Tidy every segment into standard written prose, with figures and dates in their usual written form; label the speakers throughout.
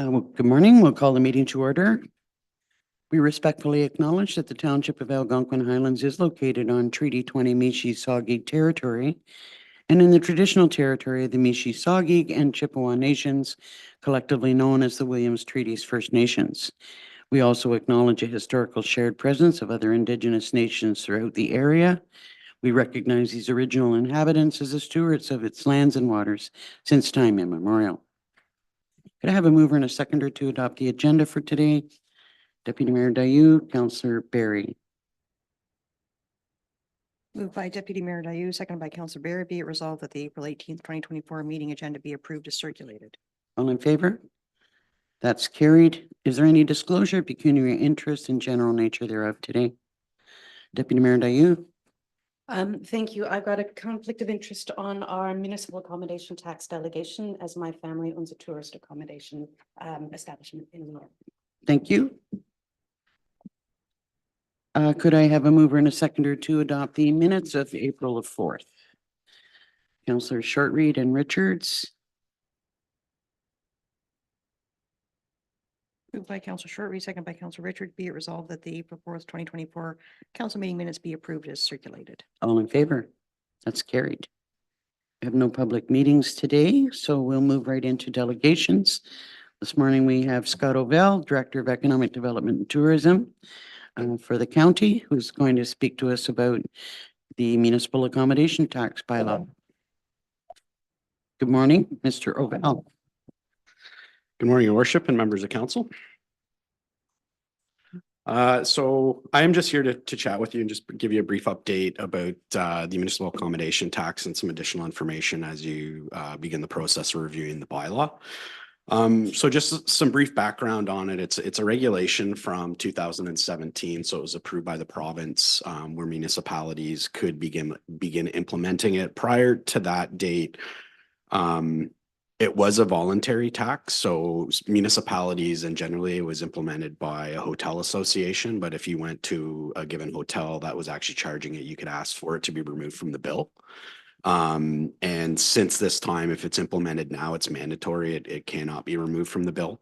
Speaker 1: Good morning. We'll call the meeting to order. We respectfully acknowledge that the Township of Algonquin Highlands is located on Treaty 20 Mishi-Saugig territory and in the traditional territory of the Mishi-Saugig and Chippewa Nations, collectively known as the Williams Treaties First Nations. We also acknowledge a historical shared presence of other Indigenous nations throughout the area. We recognize these original inhabitants as the stewards of its lands and waters since time immemorial. Could I have a mover and a seconder to adopt the agenda for today? Deputy Mayor Dayu, Councillor Barry.
Speaker 2: Moved by Deputy Mayor Dayu, seconded by Councillor Barry. Be it resolved that the April 18th, 2024 meeting agenda be approved as circulated.
Speaker 1: All in favor? That's carried. Is there any disclosure of pecuniary interest and general nature thereof today? Deputy Mayor Dayu.
Speaker 3: Thank you. I've got a conflict of interest on our municipal accommodation tax delegation as my family owns a tourist accommodation establishment in New York.
Speaker 1: Thank you. Could I have a mover and a seconder to adopt the minutes of April 4th? Councillor Shortreed and Richards.
Speaker 2: Moved by Councillor Shortreed, seconded by Councillor Richard. Be it resolved that the April 4th, 2024 council meeting minutes be approved as circulated.
Speaker 1: All in favor? That's carried. We have no public meetings today, so we'll move right into delegations. This morning we have Scott Ovell, Director of Economic Development and Tourism for the county, who's going to speak to us about the municipal accommodation tax bylaw. Good morning, Mr. Ovell.
Speaker 4: Good morning, Your Worship and members of council. So I am just here to chat with you and just give you a brief update about the municipal accommodation tax and some additional information as you begin the process of reviewing the bylaw. So just some brief background on it. It's a regulation from 2017. So it was approved by the province where municipalities could begin implementing it. Prior to that date, it was a voluntary tax. So municipalities, and generally it was implemented by a hotel association. But if you went to a given hotel that was actually charging it, you could ask for it to be removed from the bill. And since this time, if it's implemented now, it's mandatory. It cannot be removed from the bill.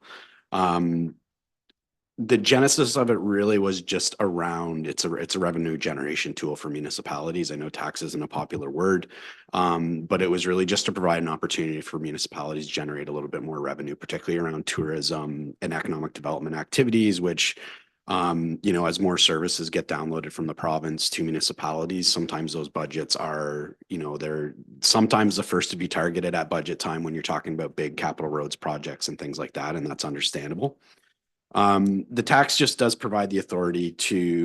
Speaker 4: The genesis of it really was just around, it's a revenue generation tool for municipalities. I know tax isn't a popular word, but it was really just to provide an opportunity for municipalities to generate a little bit more revenue, particularly around tourism and economic development activities, which as more services get downloaded from the province to municipalities, sometimes those budgets are, they're sometimes the first to be targeted at budget time when you're talking about big capital roads projects and things like that, and that's understandable. The tax just does provide the authority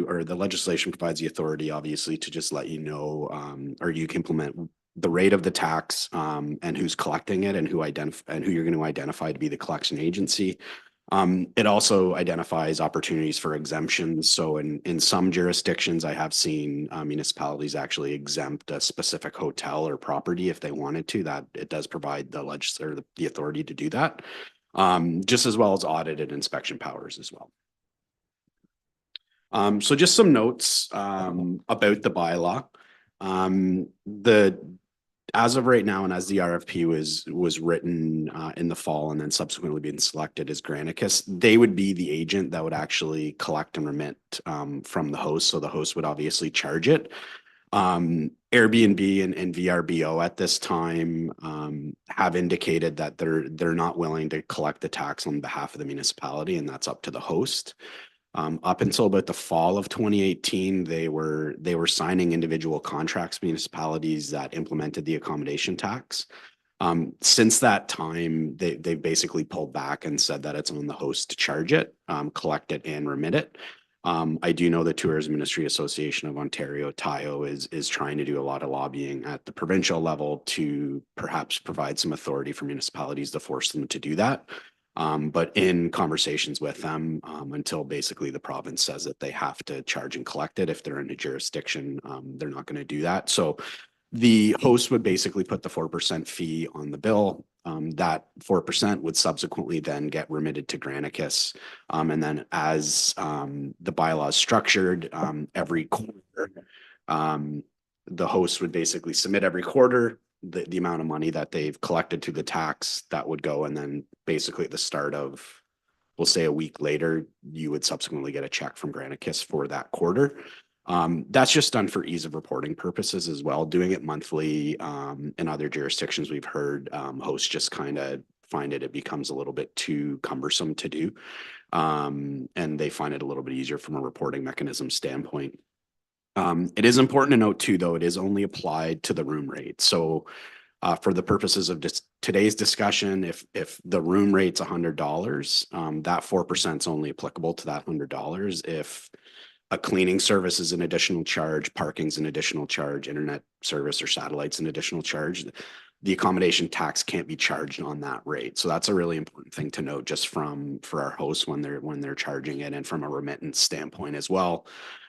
Speaker 4: or the legislation provides the authority, obviously, to just let you know, or you can implement the rate of the tax and who's collecting it and who you're going to identify to be the collection agency. It also identifies opportunities for exemptions. So in some jurisdictions, I have seen municipalities actually exempt a specific hotel or property if they wanted to. That it does provide the authority to do that, just as well as audit and inspection powers as well. So just some notes about the bylaw. As of right now, and as the RFP was written in the fall and then subsequently being selected as Granicus, they would be the agent that would actually collect and remit from the host. So the host would obviously charge it. Airbnb and VRBO at this time have indicated that they're not willing to collect the tax on behalf of the municipality, and that's up to the host. Up until about the fall of 2018, they were signing individual contracts with municipalities that implemented the accommodation tax. Since that time, they've basically pulled back and said that it's on the host to charge it, collect it, and remit it. I do know the Tourism Industry Association of Ontario, TIO, is trying to do a lot of lobbying at the provincial level to perhaps provide some authority for municipalities to force them to do that. But in conversations with them, until basically the province says that they have to charge and collect it, if they're in a jurisdiction, they're not going to do that. So the host would basically put the 4% fee on the bill. That 4% would subsequently then get remitted to Granicus. And then as the bylaw is structured, every quarter, the host would basically submit every quarter the amount of money that they've collected to the tax that would go. And then basically at the start of we'll say a week later, you would subsequently get a check from Granicus for that quarter. That's just done for ease of reporting purposes as well. Doing it monthly, in other jurisdictions we've heard, hosts just kind of find it becomes a little bit too cumbersome to do. And they find it a little bit easier from a reporting mechanism standpoint. It is important to note too, though, it is only applied to the room rate. So for the purposes of today's discussion, if the room rate's $100, that 4% is only applicable to that $100. If a cleaning service is an additional charge, parking's an additional charge, internet service or satellite's an additional charge, the accommodation tax can't be charged on that rate. So that's a really important thing to note just for our hosts when they're charging it, and from a remittance standpoint as well,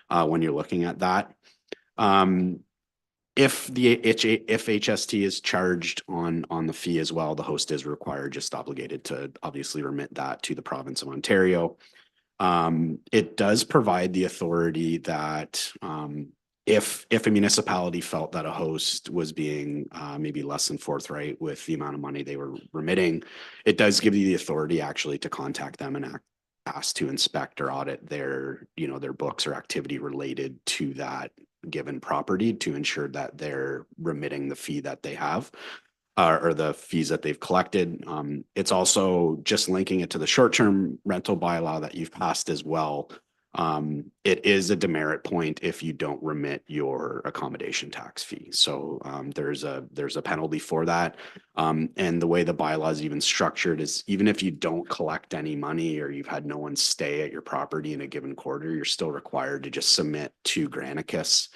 Speaker 4: when you're looking at that. If HST is charged on the fee as well, the host is required, just obligated to obviously remit that to the province of Ontario. It does provide the authority that if a municipality felt that a host was being maybe less than forthright with the amount of money they were remitting, it does give you the authority actually to contact them and ask to inspect or audit their books or activity related to that given property to ensure that they're remitting the fee that they have. Or the fees that they've collected. It's also just linking it to the short-term rental bylaw that you've passed as well. It is a demerit point if you don't remit your accommodation tax fee. So there's a penalty for that. And the way the bylaw is even structured is even if you don't collect any money or you've had no one stay at your property in a given quarter, you're still required to just submit to Granicus.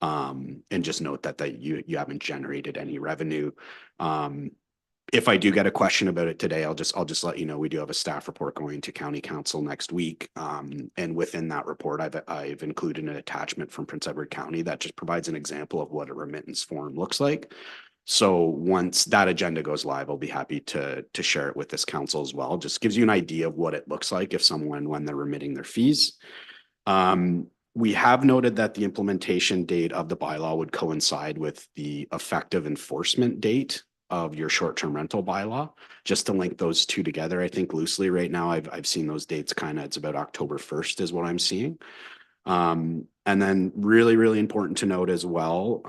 Speaker 4: And just note that you haven't generated any revenue. If I do get a question about it today, I'll just let you know we do have a staff report going to County Council next week. And within that report, I've included an attachment from Prince Edward County that just provides an example of what a remittance form looks like. So once that agenda goes live, I'll be happy to share it with this council as well. Just gives you an idea of what it looks like if someone, when they're remitting their fees. We have noted that the implementation date of the bylaw would coincide with the effective enforcement date of your short-term rental bylaw, just to link those two together. I think loosely right now, I've seen those dates it's about October 1st is what I'm seeing. And then really, really important to note as well,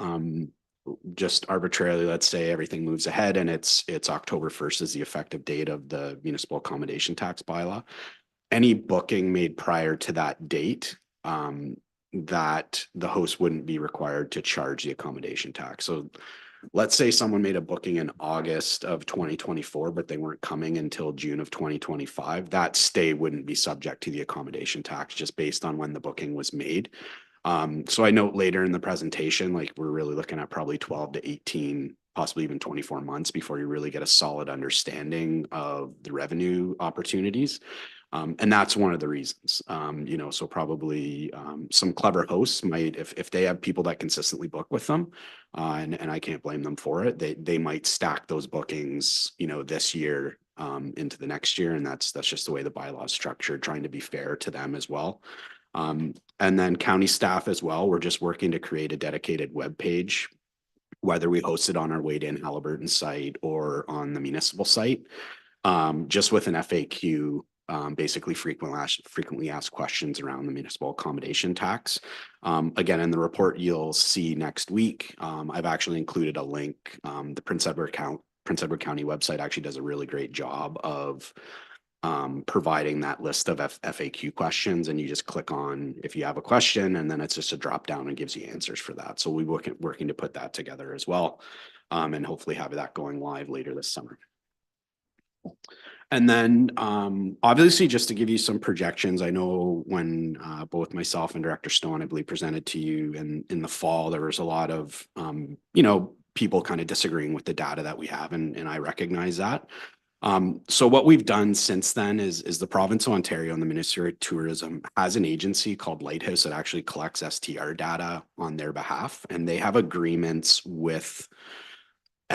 Speaker 4: just arbitrarily, let's say everything moves ahead and it's October 1st is the effective date of the municipal accommodation tax bylaw. Any booking made prior to that date, that the host wouldn't be required to charge the accommodation tax. So let's say someone made a booking in August of 2024, but they weren't coming until June of 2025. That stay wouldn't be subject to the accommodation tax just based on when the booking was made. So I note later in the presentation, like we're really looking at probably 12 to 18, possibly even 24 months before you really get a solid understanding of the revenue opportunities. And that's one of the reasons, so probably some clever hosts might, if they have people that consistently book with them, and I can't blame them for it, they might stack those bookings, this year into the next year. And that's just the way the bylaw is structured, trying to be fair to them as well. And then county staff as well, we're just working to create a dedicated web page, whether we host it on our Wade in Haliburton site or on the municipal site, just with an FAQ. Basically frequently asked questions around the municipal accommodation tax. Again, in the report you'll see next week, I've actually included a link. The Prince Edward County website actually does a really great job of providing that list of FAQ questions, and you just click on if you have a question, and then it's just a drop down and gives you answers for that. So we're working to put that together as well, and hopefully have that going live later this summer. And then obviously, just to give you some projections, I know when both myself and Director Stone, I believe, presented to you in the fall, there was a lot of, people kind of disagreeing with the data that we have, and I recognize that. So what we've done since then is the province of Ontario and the Ministry of Tourism has an agency called Lighthouse that actually collects STR data on their behalf, and they have agreements with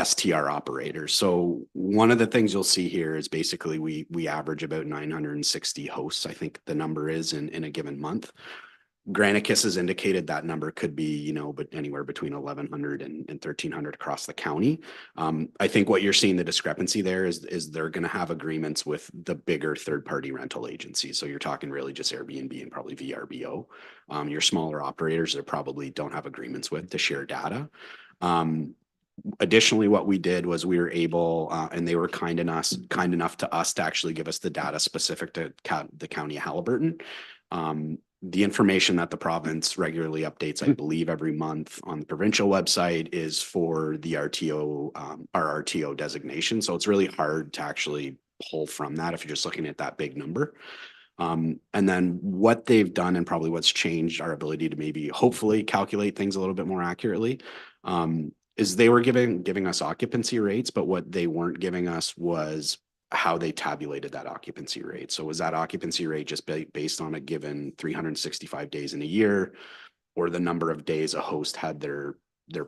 Speaker 4: STR operators. So one of the things you'll see here is basically we average about 960 hosts, I think the number is in a given month. Granicus has indicated that number could be, but anywhere between 1,100 and 1,300 across the county. I think what you're seeing the discrepancy there is they're going to have agreements with the bigger third-party rental agencies. So you're talking really just Airbnb and probably VRBO. Your smaller operators that probably don't have agreements with to share data. Additionally, what we did was we were able, and they were kind enough to us to actually give us the data specific to the county of Haliburton. The information that the province regularly updates, I believe every month on the provincial website, is for the RTO, our RTO designation. So it's really hard to actually pull from that if you're just looking at that big number. And then what they've done and probably what's changed our ability to maybe hopefully calculate things a little bit more accurately, is they were giving us occupancy rates, but what they weren't giving us was how they tabulated that occupancy rate. So was that occupancy rate just based on a given 365 days in a year, or the number of days a host had their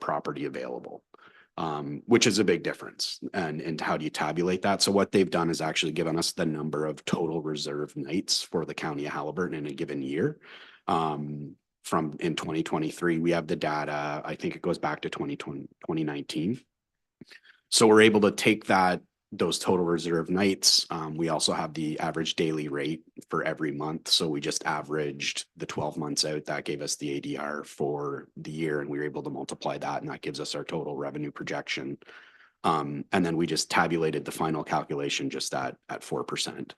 Speaker 4: property available? Which is a big difference. And how do you tabulate that? So what they've done is actually given us the number of total reserve nights for the county of Haliburton in a given year. From in 2023, we have the data, I think it goes back to 2019. So we're able to take those total reserve nights. We also have the average daily rate for every month. So we just averaged the 12 months out. That gave us the ADR for the year, and we were able to multiply that, and that gives us our total revenue projection. And then we just tabulated the final calculation just at 4%.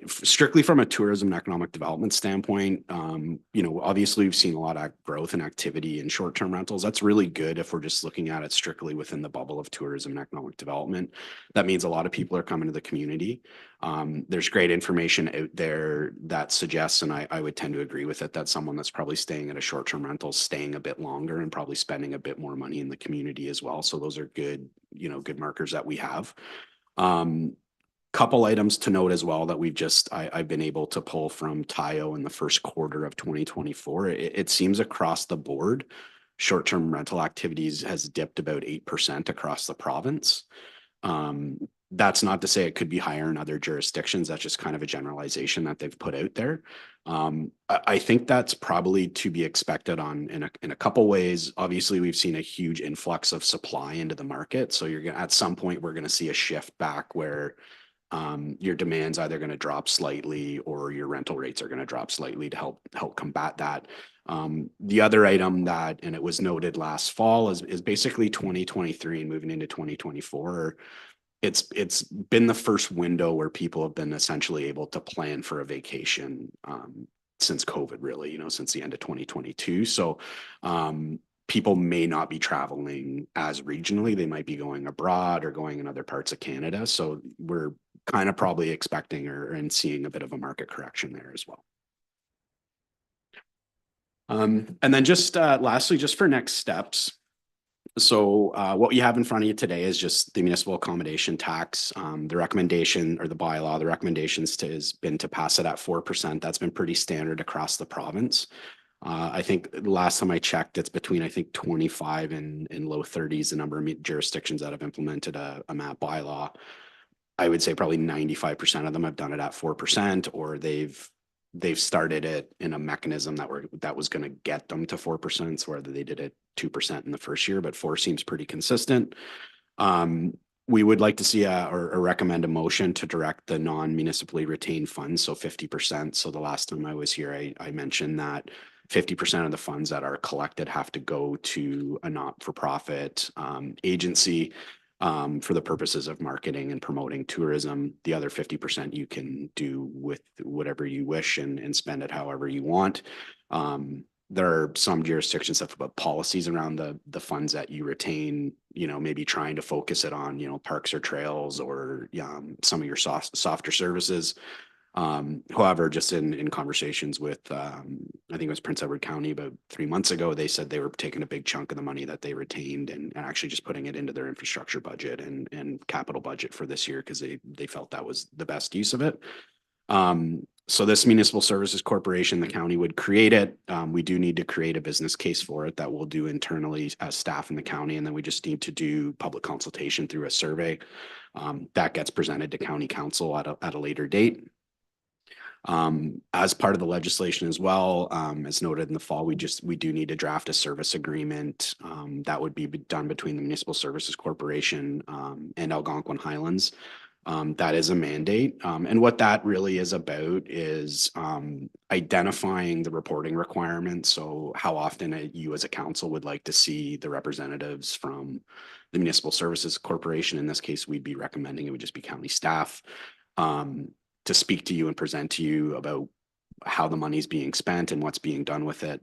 Speaker 4: Strictly from a tourism and economic development standpoint, obviously we've seen a lot of growth and activity in short-term rentals. That's really good if we're just looking at it strictly within the bubble of tourism and economic development. That means a lot of people are coming to the community. There's great information out there that suggests, and I would tend to agree with it, that someone that's probably staying at a short-term rental is staying a bit longer and probably spending a bit more money in the community as well. So those are good markers that we have. Couple items to note as well that I've been able to pull from TIO in the first quarter of 2024. It seems across the board, short-term rental activities has dipped about 8% across the province. That's not to say it could be higher in other jurisdictions. That's just kind of a generalization that they've put out there. I think that's probably to be expected in a couple ways. Obviously, we've seen a huge influx of supply into the market. So at some point, we're going to see a shift back where your demand's either going to drop slightly or your rental rates are going to drop slightly to help combat that. The other item and it was noted last fall is basically 2023 and moving into 2024. It's been the first window where people have been essentially able to plan for a vacation since COVID, really, since the end of 2022. So people may not be traveling as regionally. They might be going abroad or going in other parts of Canada. So we're kind of probably expecting and seeing a bit of a market correction there as well. And then just lastly, just for next steps. So what you have in front of you today is just the municipal accommodation tax. The recommendation or the bylaw, the recommendations has been to pass it at 4%. That's been pretty standard across the province. I think last time I checked, it's between, I think, 25 and low 30s, the number of jurisdictions that have implemented a MAP bylaw. I would say probably 95% of them have done it at 4%, or they've started it in a mechanism that was going to get them to 4%. So whether they did it 2% in the first year, but 4 seems pretty consistent. We would like to see or recommend a motion to direct the non-municipally retained funds, so 50%. So the last time I was here, I mentioned that 50% of the funds that are collected have to go to a not-for-profit agency for the purposes of marketing and promoting tourism. The other 50% you can do with whatever you wish and spend it however you want. There are some jurisdictions that have put policies around the funds that you retain, maybe trying to focus it on, parks or trails or some of your softer services. However, just in conversations with, I think it was Prince Edward County about 3 months ago, they said they were taking a big chunk of the money that they retained and actually just putting it into their infrastructure budget and capital budget for this year because they felt that was the best use of it. So this municipal services corporation, the county would create it. We do need to create a business case for it that we'll do internally as staff in the county. And then we just need to do public consultation through a survey that gets presented to county council at a later date. As part of the legislation as well, as noted in the fall, we do need to draft a service agreement that would be done between the Municipal Services Corporation and Algonquin Highlands. That is a mandate. And what that really is about is identifying the reporting requirements. So how often you as a council would like to see the representatives from the Municipal Services Corporation. In this case, we'd be recommending it would just be county staff to speak to you and present to you about how the money's being spent and what's being done with it,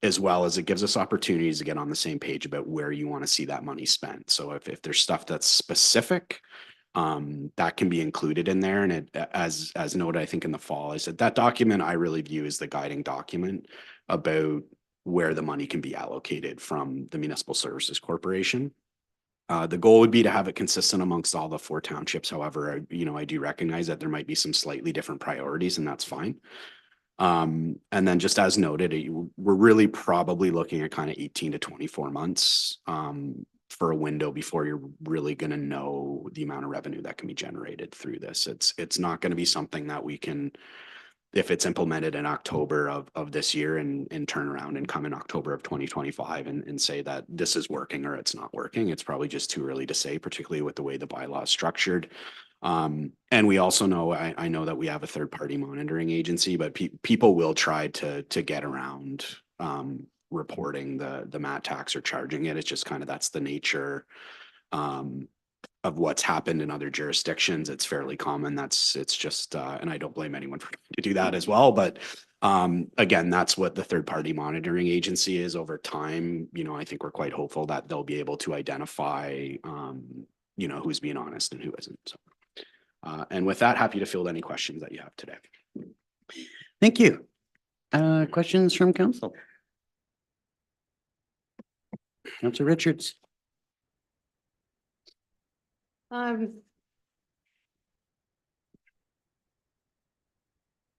Speaker 4: as well as it gives us opportunities to get on the same page about where you want to see that money spent. So if there's stuff that's specific, that can be included in there. And it, as noted, I think in the fall, I said that document I really view as the guiding document about where the money can be allocated from the Municipal Services Corporation. The goal would be to have it consistent amongst all the 4 townships. However, I do recognize that there might be some slightly different priorities, and that's fine. And then just as noted, we're really probably looking at kind of 18 to 24 months for a window before you're really going to know the amount of revenue that can be generated through this. It's not going to be something that we can, if it's implemented in October of this year and turn around and come in October of 2025 and say that this is working or it's not working. It's probably just too early to say, particularly with the way the bylaw is structured. And we also know, I know that we have a third-party monitoring agency, but people will try to get around reporting the MAT tax or charging it. It's just kind of, that's the nature of what's happened in other jurisdictions. It's fairly common. It's just, and I don't blame anyone for trying to do that as well. But again, that's what the third-party monitoring agency is over time. I think we're quite hopeful that they'll be able to identify, who's being honest and who isn't. So, and with that, happy to field any questions that you have today.
Speaker 1: Thank you. Questions from council? Councilor Richards.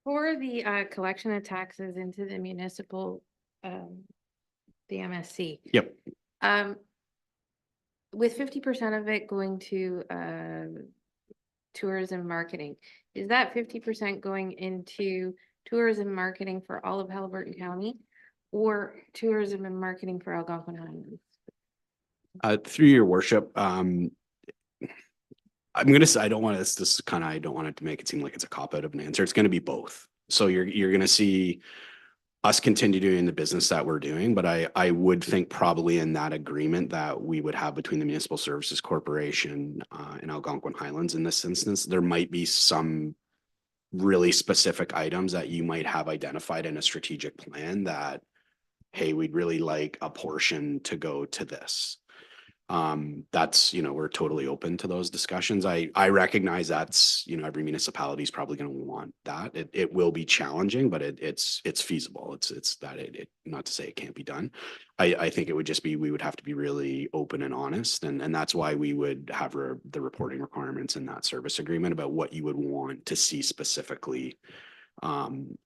Speaker 5: For the collection of taxes into the municipal, the MSC.
Speaker 4: Yep.
Speaker 5: With 50% of it going to tourism marketing, is that 50% going into tourism marketing for all of Haliburton County or tourism and marketing for Algonquin Highlands?
Speaker 4: Through your worship, I'm going to say, I don't want it to make it seem like it's a cop out of an answer. It's going to be both. So you're going to see us continue doing the business that we're doing, but I would think probably in that agreement that we would have between the Municipal Services Corporation and Algonquin Highlands in this instance, there might be some really specific items that you might have identified in a strategic plan that, hey, we'd really like a portion to go to this. That's, we're totally open to those discussions. I recognize that's, every municipality is probably going to want that. It will be challenging, but it's feasible. It's that not to say it can't be done. I think it would just be, we would have to be really open and honest. And that's why we would have the reporting requirements in that service agreement about what you would want to see specifically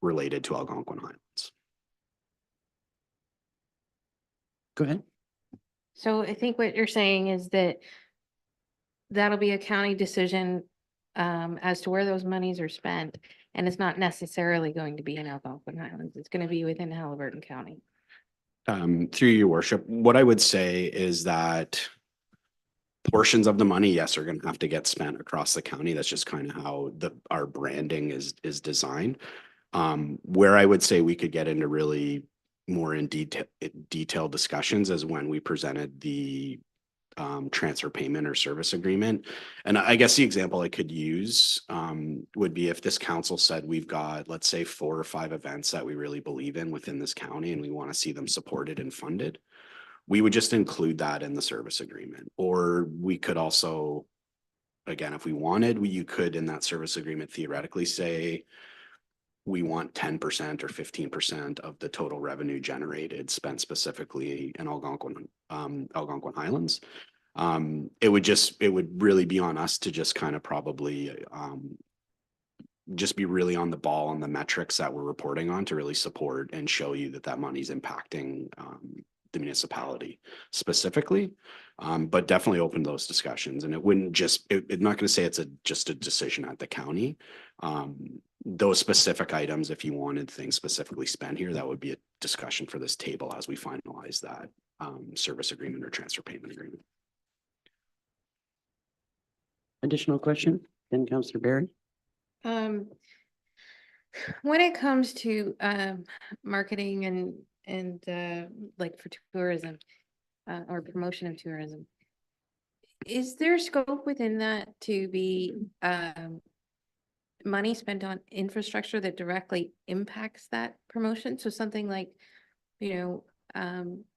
Speaker 4: related to Algonquin Highlands.
Speaker 1: Go ahead.
Speaker 5: So I think what you're saying is that that'll be a county decision as to where those monies are spent. And it's not necessarily going to be in Algonquin Highlands. It's going to be within Haliburton County.
Speaker 4: Through your worship, what I would say is that portions of the money, yes, are going to have to get spent across the county. That's just kind of how our branding is designed. Where I would say we could get into really more in detailed discussions as when we presented the transfer payment or service agreement. And I guess the example I could use would be if this council said we've got, let's say, 4 or 5 events that we really believe in within this county and we want to see them supported and funded, we would just include that in the service agreement. Or we could also, again, if we wanted, you could in that service agreement theoretically say, we want 10% or 15% of the total revenue generated spent specifically in Algonquin Highlands. It would really be on us to just kind of probably just be really on the ball on the metrics that we're reporting on to really support and show you that money's impacting the municipality specifically. But definitely open to those discussions, and it wouldn't just, it's not gonna say it's just a decision at the county. Those specific items, if you wanted things specifically spent here, that would be a discussion for this table as we finalize that service agreement or transfer payment agreement.
Speaker 1: Additional question? Then Councillor Barry?
Speaker 5: When it comes to marketing and like for tourism or promotion of tourism, is there scope within that to be money spent on infrastructure that directly impacts that promotion? So something like,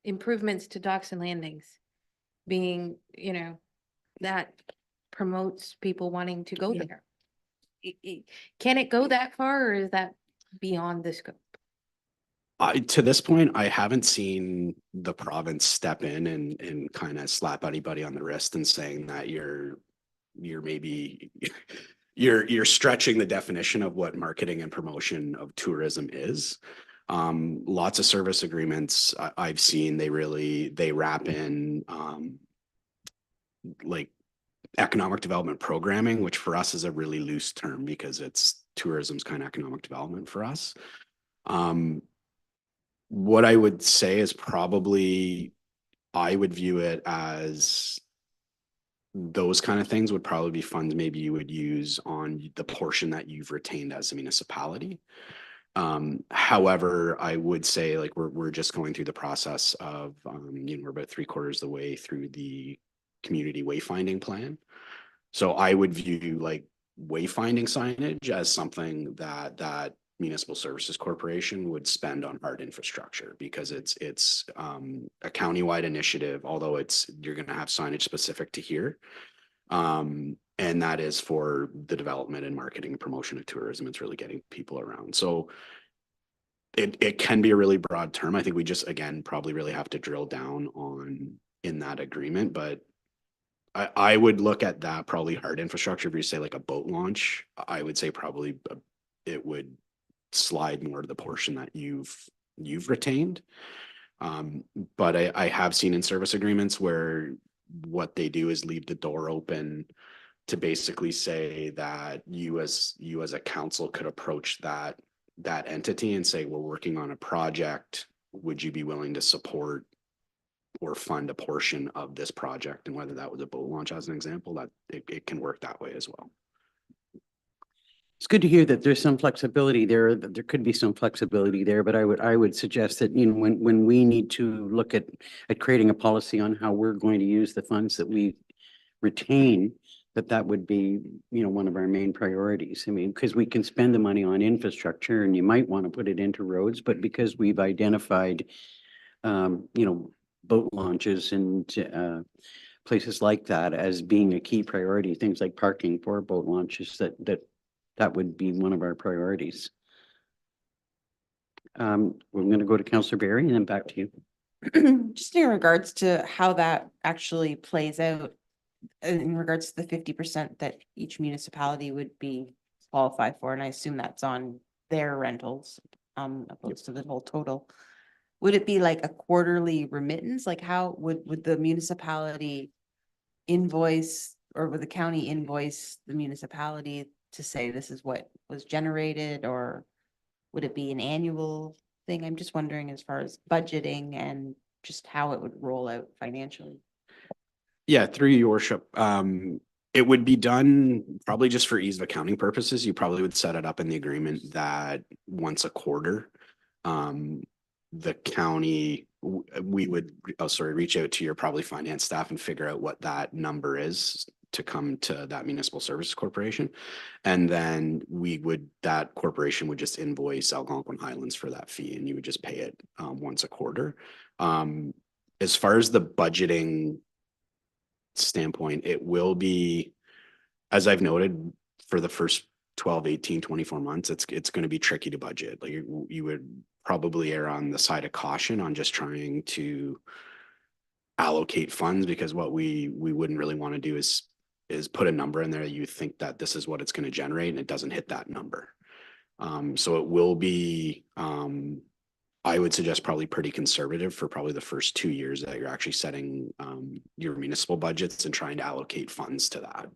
Speaker 5: improvements to docks and landings being, that promotes people wanting to go there. Can it go that far, or is that beyond the scope?
Speaker 4: To this point, I haven't seen the province step in and kind of slap anybody on the wrist and saying that you're maybe you're stretching the definition of what marketing and promotion of tourism is. Lots of service agreements I've seen, they wrap in like economic development programming, which for us is a really loose term because it's tourism's kind of economic development for us. What I would say is probably, I would view it as those kind of things would probably be funds maybe you would use on the portion that you've retained as a municipality. However, I would say like we're just going through the process of, we're about 3/4 the way through the community wayfinding plan. So I would view like wayfinding signage as something that Municipal Services Corporation would spend on hard infrastructure, because it's a countywide initiative, although you're going to have signage specific to here. And that is for the development and marketing and promotion of tourism. It's really getting people around. So it can be a really broad term. I think we just, again, probably really have to drill down in that agreement, but I would look at that probably hard infrastructure. If you say like a boat launch, I would say probably it would slide more to the portion that you've retained. But I have seen in service agreements where what they do is leave the door open to basically say that you as a council could approach that entity and say, we're working on a project. Would you be willing to support or fund a portion of this project? And whether that was a boat launch as an example, that it can work that way as well.
Speaker 1: It's good to hear that there's some flexibility there, that there could be some flexibility there, but I would suggest that, when we need to look at creating a policy on how we're going to use the funds that we retain, that would be, one of our main priorities. I mean, because we can spend the money on infrastructure and you might want to put it into roads, but because we've identified, boat launches and places like that as being a key priority, things like parking for boat launches, that would be one of our priorities. We're going to go to Councillor Barry and then back to you.
Speaker 6: Just in regards to how that actually plays out in regards to the 50% that each municipality would be qualified for, and I assume that's on their rentals, opposed to the whole total. Would it be like a quarterly remittance? Like how would the municipality invoice, or would the county invoice the municipality to say this is what was generated, or would it be an annual thing? I'm just wondering as far as budgeting and just how it would roll out financially.
Speaker 4: Yeah, through your worship. It would be done probably just for ease of accounting purposes. You probably would set it up in the agreement that once a quarter, the county, we would reach out to your probably finance staff and figure out what that number is to come to that Municipal Services Corporation. And then that corporation would just invoice Algonquin Highlands for that fee, and you would just pay it once a quarter. As far as the budgeting standpoint, it will be, as I've noted, for the first 12, 18, 24 months, it's going to be tricky to budget. Like you would probably err on the side of caution on just trying to allocate funds, because what we wouldn't really want to do is put a number in there that you think that this is what it's going to generate and it doesn't hit that number. So it will be I would suggest probably pretty conservative for probably the first 2 years that you're actually setting your municipal budgets and trying to allocate funds to that.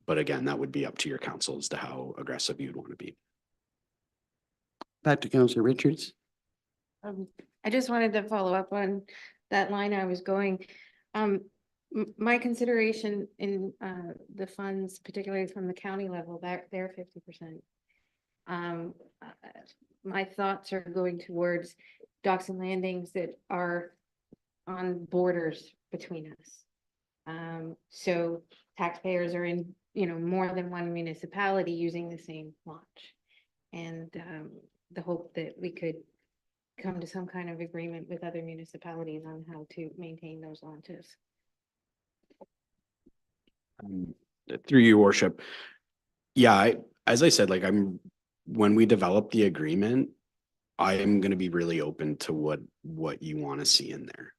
Speaker 4: But again, that would be up to your council as to how aggressive you'd want to be.
Speaker 1: Back to Councillor Richards.
Speaker 5: I just wanted to follow up on that line I was going. My consideration in the funds, particularly from the county level, they're 50%. My thoughts are going towards docks and landings that are on borders between us. So taxpayers are in, more than one municipality using the same launch. And the hope that we could come to some kind of agreement with other municipalities on how to maintain those launches.
Speaker 4: Through your worship. Yeah, as I said, when we develop the agreement, I am going to be really open to what you want to see in there.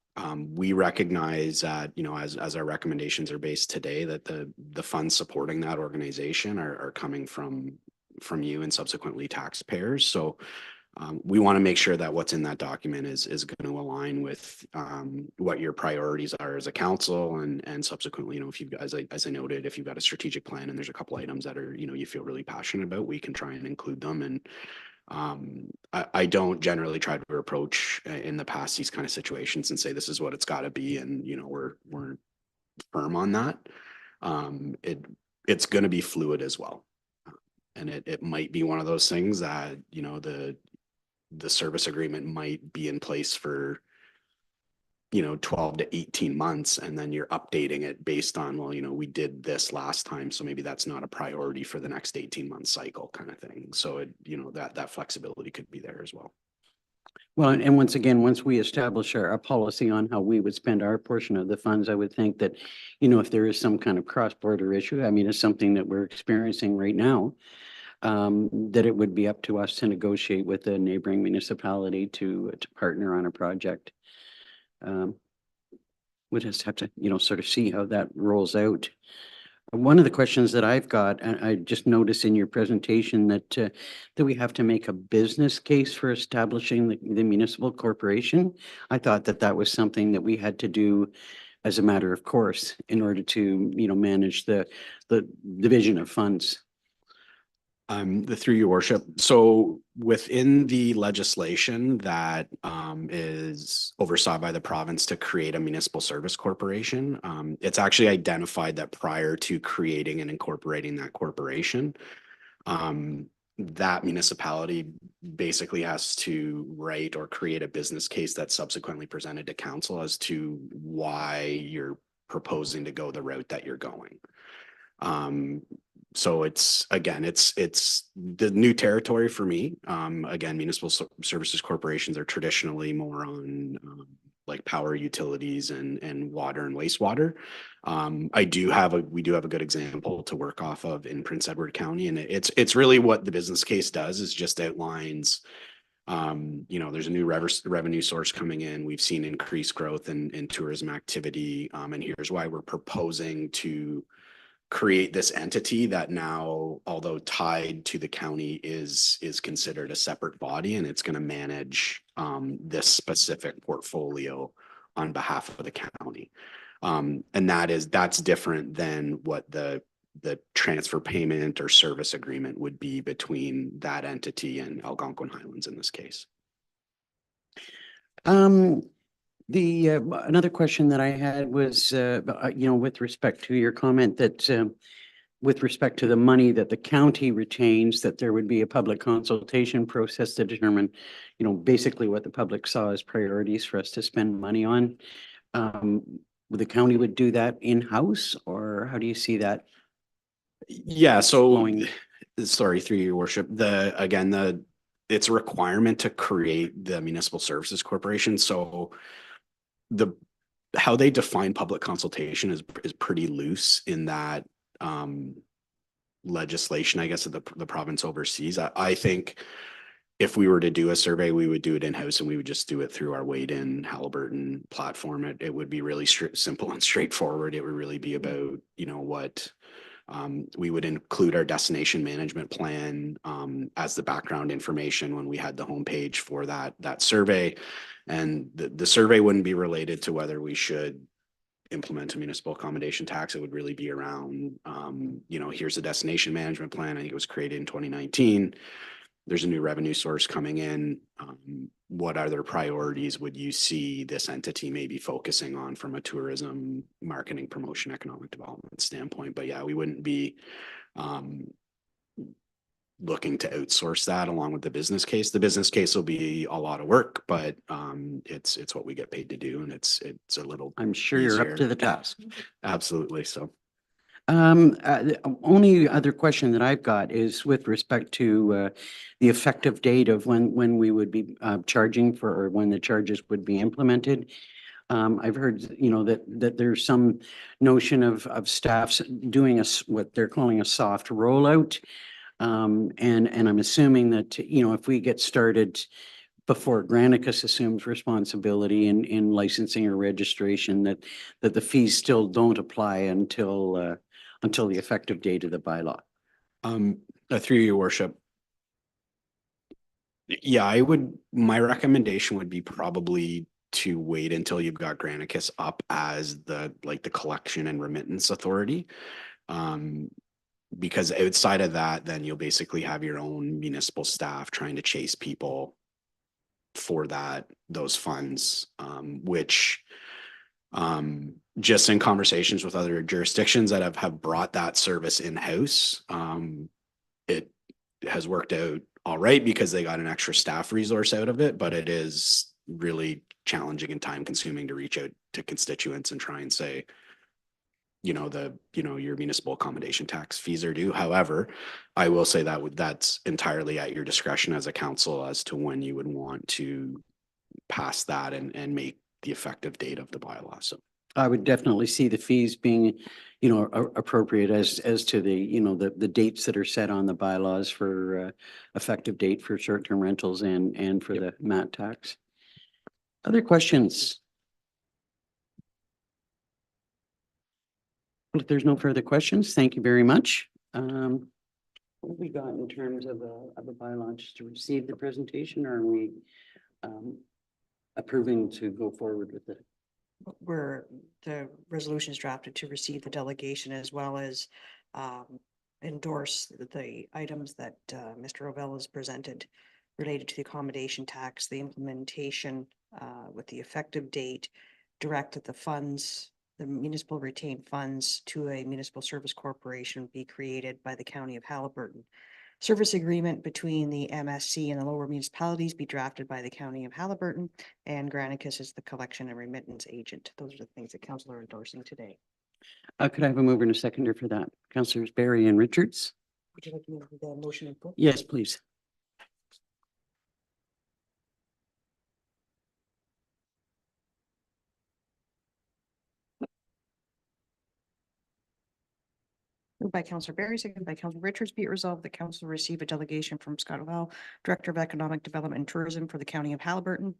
Speaker 4: We recognize that, as our recommendations are based today, that the funds supporting that organization are coming from you and subsequently taxpayers. So we want to make sure that what's in that document is going to align with what your priorities are as a council, and subsequently, if you've got, as I noted, if you've got a strategic plan and there's a couple items that are, you feel really passionate about, we can try and include them. And I don't generally try to approach in the past these kind of situations and say this is what it's got to be, and we're firm on that. It's going to be fluid as well, and it might be one of those things that the service agreement might be in place for 12 to 18 months, and then you're updating it based on, well, we did this last time, so maybe that's not a priority for the next 18-month cycle kind of thing. So that flexibility could be there as well.
Speaker 1: Well, and once again, once we establish our policy on how we would spend our portion of the funds, I would think that, if there is some kind of cross-border issue, I mean, it's something that we're experiencing right now, that it would be up to us to negotiate with a neighboring municipality to partner on a project. We'll just have to, sort of see how that rolls out. One of the questions that I've got, and I just noticed in your presentation that we have to make a business case for establishing the municipal corporation. I thought that was something that we had to do as a matter of course in order to, manage the division of funds.
Speaker 4: Through your worship. So within the legislation that is oversaw by the province to create a municipal service corporation, it's actually identified that prior to creating and incorporating that corporation, that municipality basically has to write or create a business case that's subsequently presented to council as to why you're proposing to go the route that you're going. So it's the new territory for me. Again, municipal services corporations are traditionally more on like power utilities and water and wastewater. We do have a good example to work off of in Prince Edward County, and it's really what the business case does is just outlines. There's a new revenue source coming in. We've seen increased growth in tourism activity, and here's why we're proposing to create this entity that now, although tied to the county, is considered a separate body, and it's going to manage this specific portfolio on behalf of the county. And that's different than what the transfer payment or service agreement would be between that entity and Algonquin Highlands in this case.
Speaker 1: Another question that I had was, with respect to your comment that with respect to the money that the county retains, that there would be a public consultation process to determine, basically what the public saw as priorities for us to spend money on. The county would do that in-house, or how do you see that?
Speaker 4: Yeah, so
Speaker 1: flowing?
Speaker 4: Sorry, through your worship, it's a requirement to create the municipal services corporation. So how they define public consultation is pretty loose in that legislation, I guess, that the province oversees. I think if we were to do a survey, we would do it in-house, and we would just do it through our Wade-in Halliburton platform. It would be really simple and straightforward. It would really be about, We would include our destination management plan as the background information when we had the homepage for that survey. And the survey wouldn't be related to whether we should implement a municipal accommodation tax. It would really be around, here's the destination management plan. I think it was created in 2019. There's a new revenue source coming in. What other priorities would you see this entity maybe focusing on from a tourism, marketing, promotion, economic development standpoint? But yeah, we wouldn't be looking to outsource that along with the business case. The business case will be a lot of work, but it's what we get paid to do, and it's a little.
Speaker 1: I'm sure you're up
Speaker 4: easier.
Speaker 1: to the task.
Speaker 4: Absolutely. So.
Speaker 1: The only other question that I've got is with respect to the effective date of when we would be charging for, or when the charges would be implemented. I've heard, that there's some notion of staffs doing what they're calling a soft rollout. And I'm assuming that, if we get started before Granicus assumes responsibility in licensing or registration, that the fees still don't apply until the effective date of the bylaw.
Speaker 4: Through your worship. Yeah, my recommendation would be probably to wait until you've got Granicus up as the collection and remittance authority. Because outside of that, then you'll basically have your own municipal staff trying to chase people for those funds, which just in conversations with other jurisdictions that have brought that service in-house, it has worked out all right because they got an extra staff resource out of it, but it is really challenging and time consuming to reach out to constituents and try and say, your municipal accommodation tax fees are due. However, I will say that's entirely at your discretion as a council as to when you would want to pass that and make the effective date of the bylaw. So
Speaker 1: I would definitely see the fees being, appropriate as to the dates that are set on the bylaws for effective date for short-term rentals and for the MAT tax. Other questions? Well, if there's no further questions, thank you very much. What have we got in terms of a bylaw, just to receive the presentation, or are we approving to go forward with it?
Speaker 2: Where the resolution is drafted to receive the delegation as well as endorse the items that Mr. Ovell has presented related to the accommodation tax, the implementation with the effective date, directed the municipal retained funds to a municipal service corporation be created by the County of Haliburton. Service agreement between the MSC and the lower municipalities be drafted by the County of Haliburton, and Granicus is the collection and remittance agent. Those are the things that council are endorsing today.
Speaker 1: Could I have a mover and a seconder for that? Councillors Barry and Richards?
Speaker 2: Would you like to move the motion in full?
Speaker 1: Yes, please.
Speaker 2: Moved by Councillor Barry, seconded by Councillor Richards, be it resolved that council receive a delegation from Scott Ovell, Director of Economic Development and Tourism for the County of Haliburton,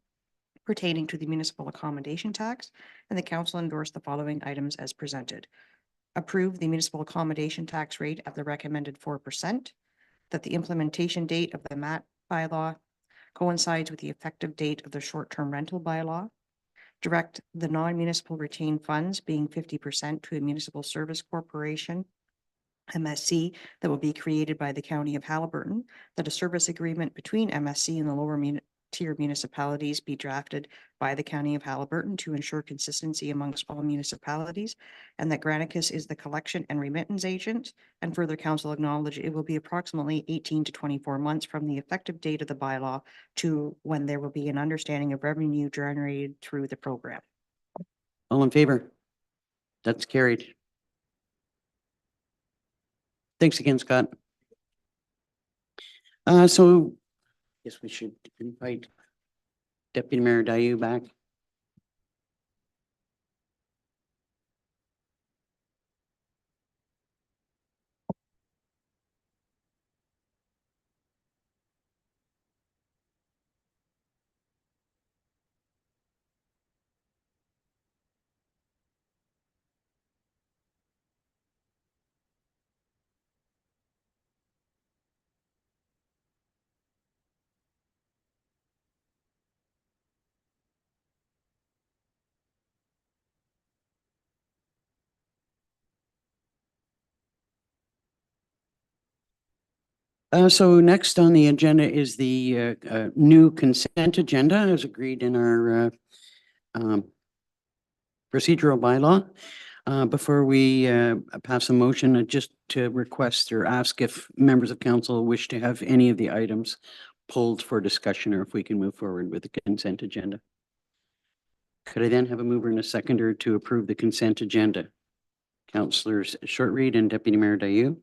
Speaker 2: pertaining to the municipal accommodation tax, and the council endorse the following items as presented. Approve the municipal accommodation tax rate at the recommended 4%, that the implementation date of the MAT bylaw coincides with the effective date of the short-term rental bylaw, direct the non-municipal retained funds being 50% to a municipal service corporation, MSC, that will be created by the County of Haliburton, that a service agreement between MSC and the lower tier municipalities be drafted by the County of Haliburton to ensure consistency amongst all municipalities, and that Granicus is the collection and remittance agent. And further, council acknowledge it will be approximately 18 to 24 months from the effective date of the bylaw to when there will be an understanding of revenue generated through the program.
Speaker 1: All in favor? That's carried. Thanks again, Scott. So I guess we should invite Deputy Mayor Dayu back. So next on the agenda is the new consent agenda as agreed in our um, procedural bylaw. Before we pass a motion, just to request or ask if members of council wish to have any of the items pulled for discussion, or if we can move forward with the consent agenda. Could I then have a mover and a seconder to approve the consent agenda? Councillors Shortreed and Deputy Mayor Dayu.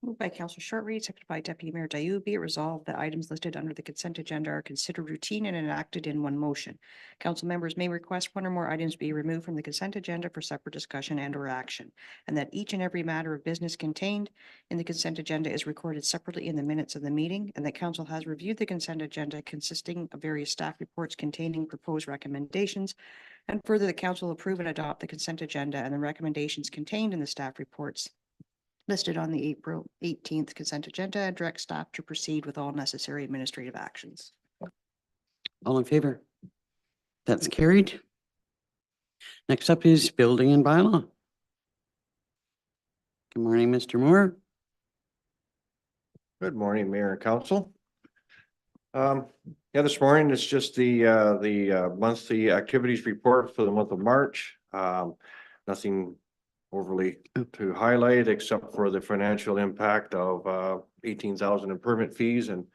Speaker 2: Moved by Counselor Shortreed, seconded by Deputy Mayor Dayu. Be it resolved that items listed under the consent agenda are considered routine and enacted in one motion. Council members may request one or more items be removed from the consent agenda for separate discussion and or action, and that each and every matter of business contained in the consent agenda is recorded separately in the minutes of the meeting, and that council has reviewed the consent agenda consisting of various staff reports containing proposed recommendations, and further, the council approve and adopt the consent agenda and the recommendations contained in the staff reports listed on the April 18th consent agenda, and direct staff to proceed with all necessary administrative actions.
Speaker 1: All in favor? That's carried. Next up is building and bylaw. Good morning, Mr. Moore.
Speaker 7: Good morning, Mayor and Council. Yeah, this morning it's just the monthly activities report for the month of March. Nothing overly to highlight except for the financial impact of 18,000 in permit fees and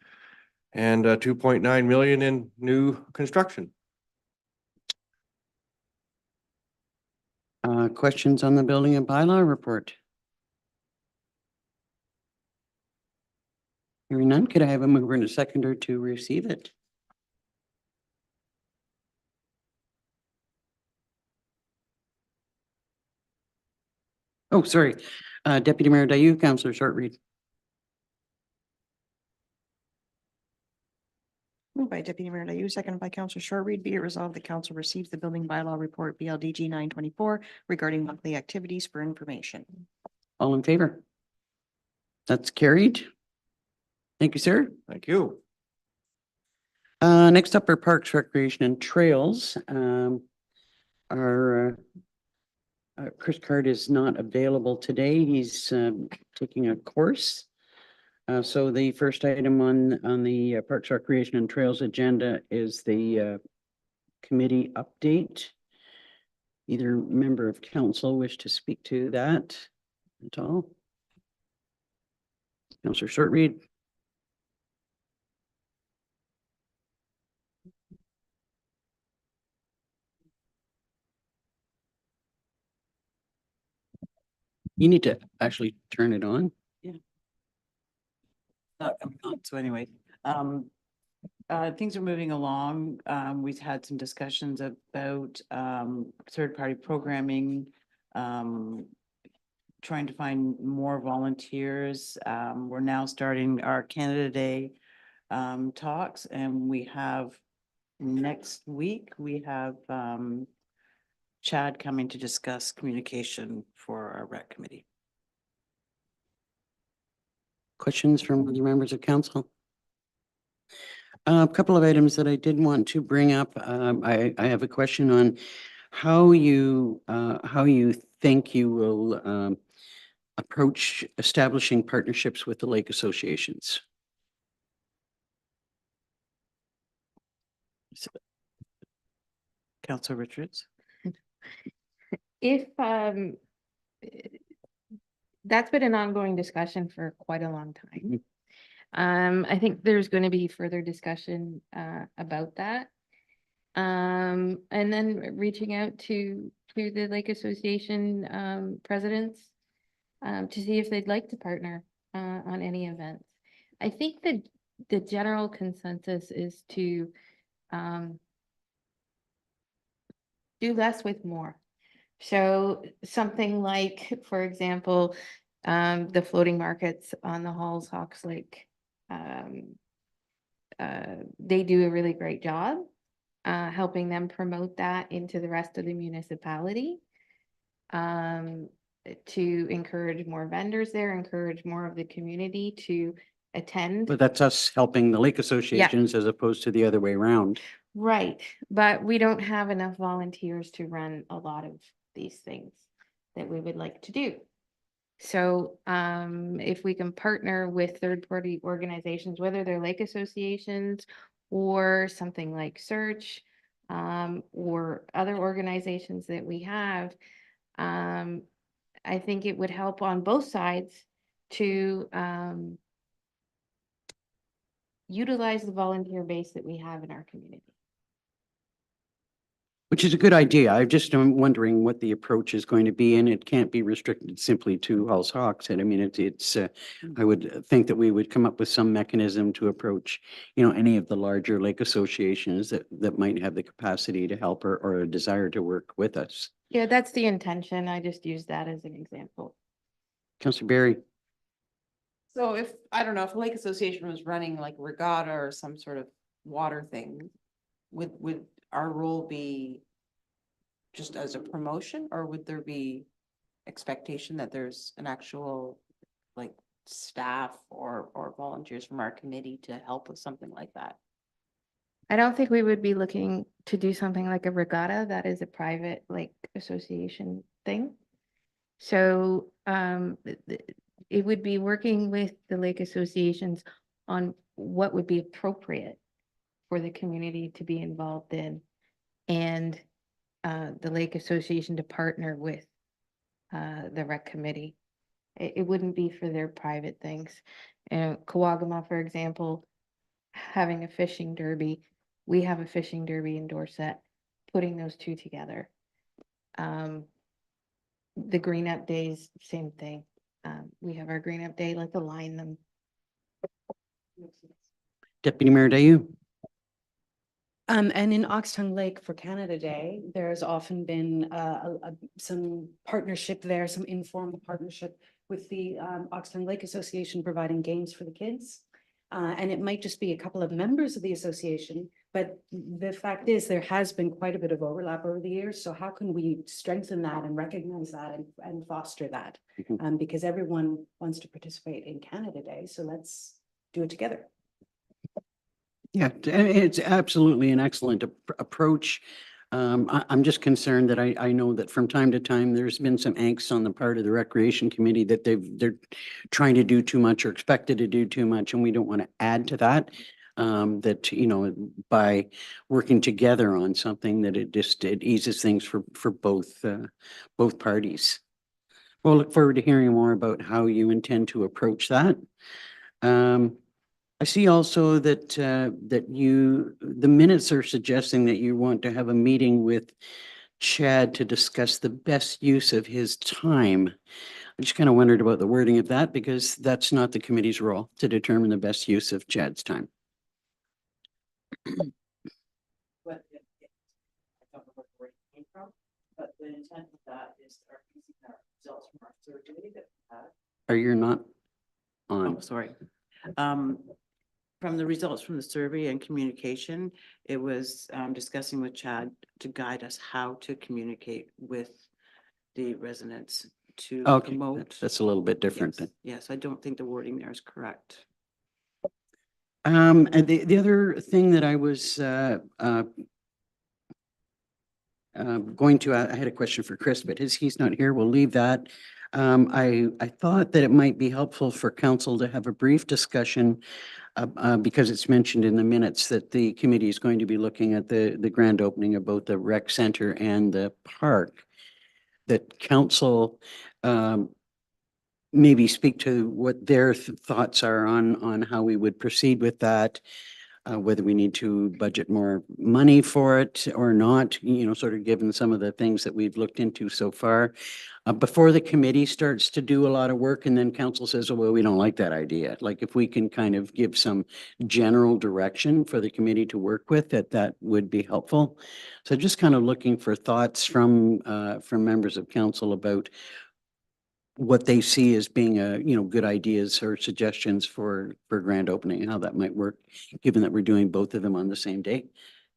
Speaker 7: 2.9 million in new construction.
Speaker 1: Questions on the building and bylaw report? Hearing none, could I have a mover and a seconder to receive it? Oh, sorry. Deputy Mayor Dayu, Councillor Shortreed.
Speaker 2: Moved by Deputy Mayor Dayu, seconded by Counselor Shortreed. Be it resolved that council receives the building bylaw report BLDG 924 regarding monthly activities for information.
Speaker 1: All in favor? That's carried. Thank you, sir.
Speaker 7: Thank you.
Speaker 1: Next up are Parks, Recreation and Trails. Our Chris Card is not available today. He's taking a course. So the first item on the Parks, Recreation and Trails agenda is the committee update. Either member of council wish to speak to that at all? Councillor Shortreed. You need to actually turn it on.
Speaker 8: Not coming on. So anyway, things are moving along. We've had some discussions about third-party programming, trying to find more volunteers. We're now starting our Canada Day talks, and we have next week, we have Chad coming to discuss communication for our rec committee.
Speaker 1: Questions from other members of council? A couple of items that I did want to bring up. I have a question on how you think you will approach establishing partnerships with the lake associations.
Speaker 8: Councillor Richards?
Speaker 5: If, that's been an ongoing discussion for quite a long time. I think there's going to be further discussion about that. And then reaching out to the Lake Association presidents to see if they'd like to partner on any events. I think that the general consensus is to do less with more. So something like, for example, the floating markets on the Halls Hawks Lake. They do a really great job helping them promote that into the rest of the municipality. To encourage more vendors there, encourage more of the community to attend.
Speaker 1: But that's us helping the lake associations as opposed to the other way around.
Speaker 5: Right, but we don't have enough volunteers to run a lot of these things that we would like to do. So if we can partner with third-party organizations, whether they're lake associations or something like Search, or other organizations that we have, I think it would help on both sides to utilize the volunteer base that we have in our community.
Speaker 1: Which is a good idea. I just am wondering what the approach is going to be, and it can't be restricted simply to Hulls Hawks. And I mean, I would think that we would come up with some mechanism to approach, any of the larger lake associations that might have the capacity to help or a desire to work with us.
Speaker 5: Yeah, that's the intention. I just used that as an example.
Speaker 1: Councillor Barry?
Speaker 6: So if, I don't know, if a lake association was running like regatta or some sort of water thing, would our role be just as a promotion, or would there be expectation that there's an actual like staff or volunteers from our committee to help with something like that?
Speaker 5: I don't think we would be looking to do something like a regatta. That is a private lake association thing. So it would be working with the lake associations on what would be appropriate for the community to be involved in, and the lake association to partner with the rec committee. It wouldn't be for their private things. Kawagama, for example, having a fishing derby, we have a fishing derby in Dorset, putting those two together. The green up days, same thing. We have our green up day, let's align them.
Speaker 1: Deputy Mayor Dayu?
Speaker 3: And in Oxtongue Lake for Canada Day, there's often been some partnership there, some informal partnership with the Oxtongue Lake Association providing games for the kids. And it might just be a couple of members of the association, but the fact is there has been quite a bit of overlap over the years. So how can we strengthen that and recognize that and foster that?
Speaker 1: Mhm.
Speaker 3: Because everyone wants to participate in Canada Day, so let's do it together.
Speaker 1: Yeah, it's absolutely an excellent approach. I'm just concerned that I know that from time to time, there's been some angst on the part of the Recreation Committee that they're trying to do too much or expected to do too much, and we don't want to add to that. That, by working together on something, that it eases things for both parties. We'll look forward to hearing more about how you intend to approach that. I see also that the minutes are suggesting that you want to have a meeting with Chad to discuss the best use of his time. I just kind of wondered about the wording of that, because that's not the committee's role to determine the best use of Chad's time.
Speaker 8: But I don't know where it came from, but the intent of that is our results from our survey that we had.
Speaker 1: Are you not
Speaker 8: Oh,
Speaker 1: on?
Speaker 8: sorry. From the results from the survey and communication, it was discussing with Chad to guide us how to communicate with the residents to
Speaker 1: Okay,
Speaker 8: promote.
Speaker 1: that's a little bit different
Speaker 8: Yes,
Speaker 1: then.
Speaker 8: yes, I don't think the wording there is correct.
Speaker 1: And the other thing that I was I had a question for Chris, but he's not here. We'll leave that. I thought that it might be helpful for council to have a brief discussion because it's mentioned in the minutes that the committee is going to be looking at the grand opening of both the rec center and the park. That council maybe speak to what their thoughts are on how we would proceed with that. Whether we need to budget more money for it or not, sort of given some of the things that we've looked into so far. Before the committee starts to do a lot of work and then council says, oh, well, we don't like that idea. Like if we can kind of give some general direction for the committee to work with, that would be helpful. So just kind of looking for thoughts from members of council about what they see as being good ideas or suggestions for grand opening and how that might work, given that we're doing both of them on the same day.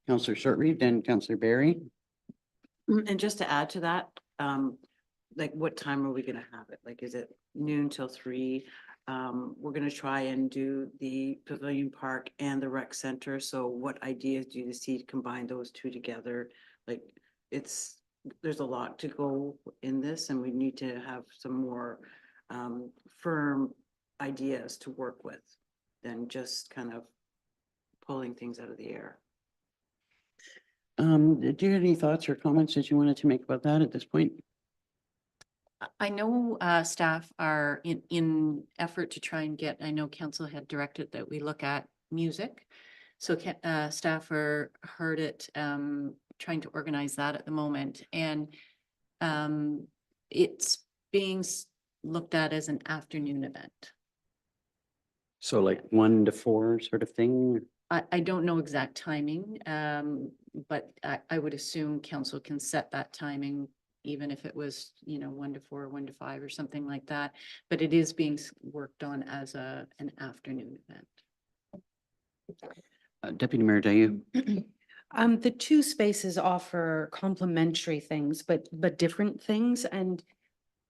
Speaker 1: Councillor Shortreed and Councillor Barry.
Speaker 8: And just to add to that, like what time are we gonna have it? Like, is it noon till 3? We're gonna try and do the Pavilion Park and the rec center. So what ideas do you see to combine those two together? Like, there's a lot to go in this, and we need to have some more firm ideas to work with than just kind of pulling things out of the air.
Speaker 1: Do you have any thoughts or comments that you wanted to make about that at this point?
Speaker 9: I know staff are in effort to try and get, I know council had directed that we look at music. So staff are heard it, trying to organize that at the moment. And it's being looked at as an afternoon event.
Speaker 1: So like 1 to 4 sort of thing?
Speaker 9: I don't know exact timing, but I would assume council can set that timing, even if it was, 1 to 4, 1 to 5 or something like that. But it is being worked on as an afternoon event.
Speaker 1: Deputy Mayor Dayu?
Speaker 3: The two spaces offer complementary things, but different things. And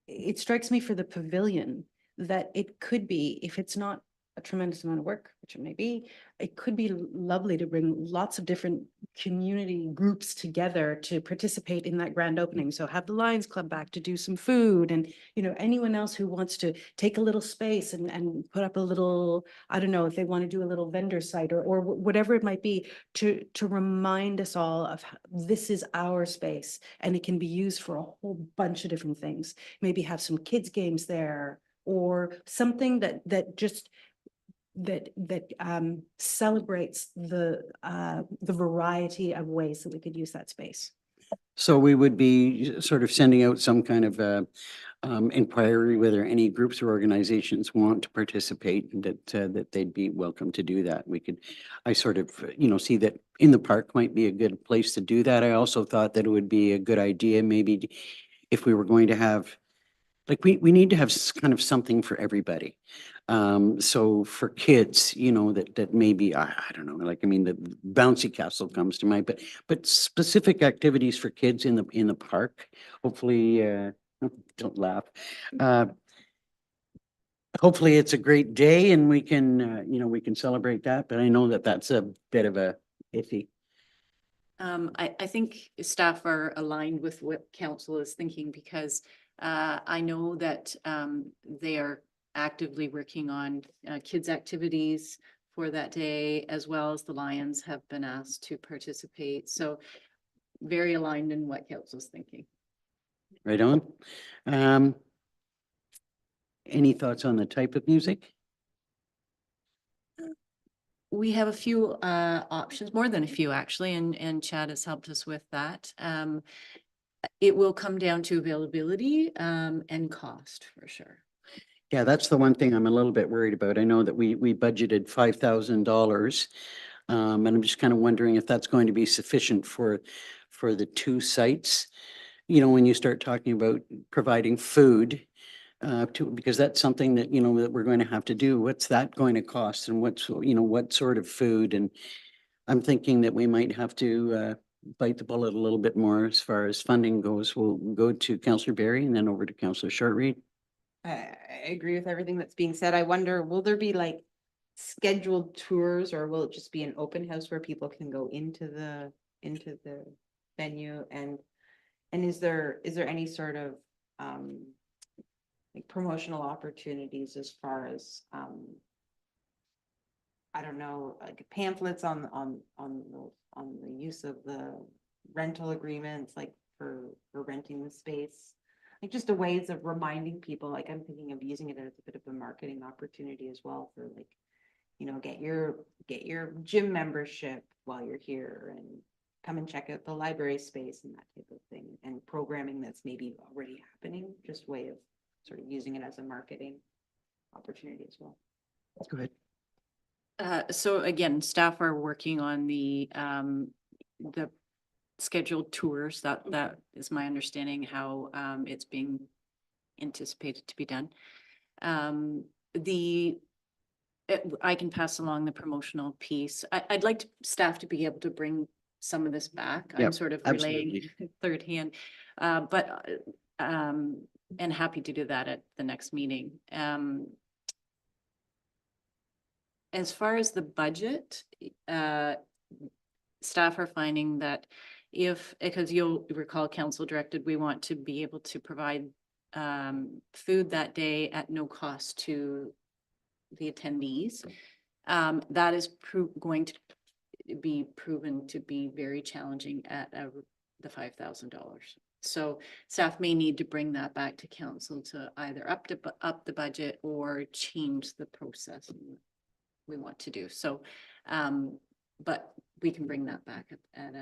Speaker 3: it strikes me for the pavilion that it could be, if it's not a tremendous amount of work, which it may be, it could be lovely to bring lots of different community groups together to participate in that grand opening. So have the Lions Club back to do some food, and anyone else who wants to take a little space and put up a little, I don't know, if they want to do a little vendor site or whatever it might be, to remind us all of this is our space and it can be used for a whole bunch of different things. Maybe have some kids games there, or something that just celebrates the variety of ways that we could use that space.
Speaker 1: So we would be sort of sending out some kind of inquiry whether any groups or organizations want to participate, and that they'd be welcome to do that. I sort of, see that in the park might be a good place to do that. I also thought that it would be a good idea, maybe if we were going to have, like, we need to have kind of something for everybody. So for kids, that maybe, I don't know, like, I mean, the bouncy castle comes to mind, but specific activities for kids in the park, hopefully, don't laugh. Hopefully it's a great day and we can, we can celebrate that, but I know that that's a bit of a iffy.
Speaker 9: I think staff are aligned with what council is thinking, because I know that they are actively working on kids' activities for that day, as well as the Lions have been asked to participate. So very aligned in what council's thinking.
Speaker 1: Right on. Any thoughts on the type of music?
Speaker 9: We have a few options, more than a few actually, and Chad has helped us with that. It will come down to availability and cost for sure.
Speaker 1: Yeah, that's the one thing I'm a little bit worried about. I know that we budgeted $5,000. And I'm just kind of wondering if that's going to be sufficient for the two sites. When you start talking about providing food, because that's something that, that we're going to have to do. What's that going to cost, and what sort of food? And I'm thinking that we might have to bite the bullet a little bit more as far as funding goes. We'll go to Councillor Barry and then over to Councillor Shortreed.
Speaker 6: I agree with everything that's being said. I wonder, will there be like scheduled tours, or will it just be an open house where people can go into the venue? And is there any sort of like promotional opportunities as far as I don't know, like pamphlets on the use of the rental agreements, like for renting the space? Like just a ways of reminding people, like I'm thinking of using it as a bit of a marketing opportunity as well, for like, get your gym membership while you're here, and come and check out the library space and that type of thing, and programming that's maybe already happening, just way of sort of using it as a marketing opportunity as well.
Speaker 1: Go ahead.
Speaker 9: So again, staff are working on the scheduled tours. That is my understanding how it's being anticipated to be done. I can pass along the promotional piece. I'd like staff to be able to bring some of this back. I'm
Speaker 1: Yep,
Speaker 9: sort of
Speaker 1: absolutely.
Speaker 9: relaying third hand, and happy to do that at the next meeting. As far as the budget, staff are finding that because you'll recall council directed, we want to be able to provide food that day at no cost to the attendees. That is going to be proven to be very challenging at the $5,000. So staff may need to bring that back to council to either up the budget or change the process we want to do. So, but we can bring that back at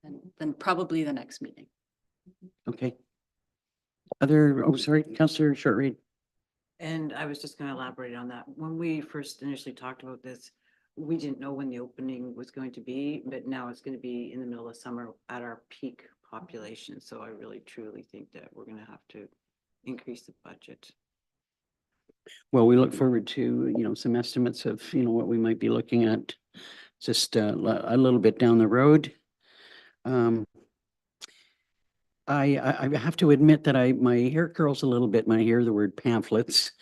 Speaker 9: and then probably the next meeting.
Speaker 1: Okay. Sorry, Councillor Shortreed.
Speaker 8: And I was just going to elaborate on that. When we first initially talked about this, we didn't know when the opening was going to be, but now it's going to be in the middle of summer at our peak population. So I really truly think that we're going to have to increase the budget.
Speaker 1: Well, we look forward to, some estimates of, what we might be looking at just a little bit down the road. I have to admit that my hair curls a little bit when I hear the word pamphlets.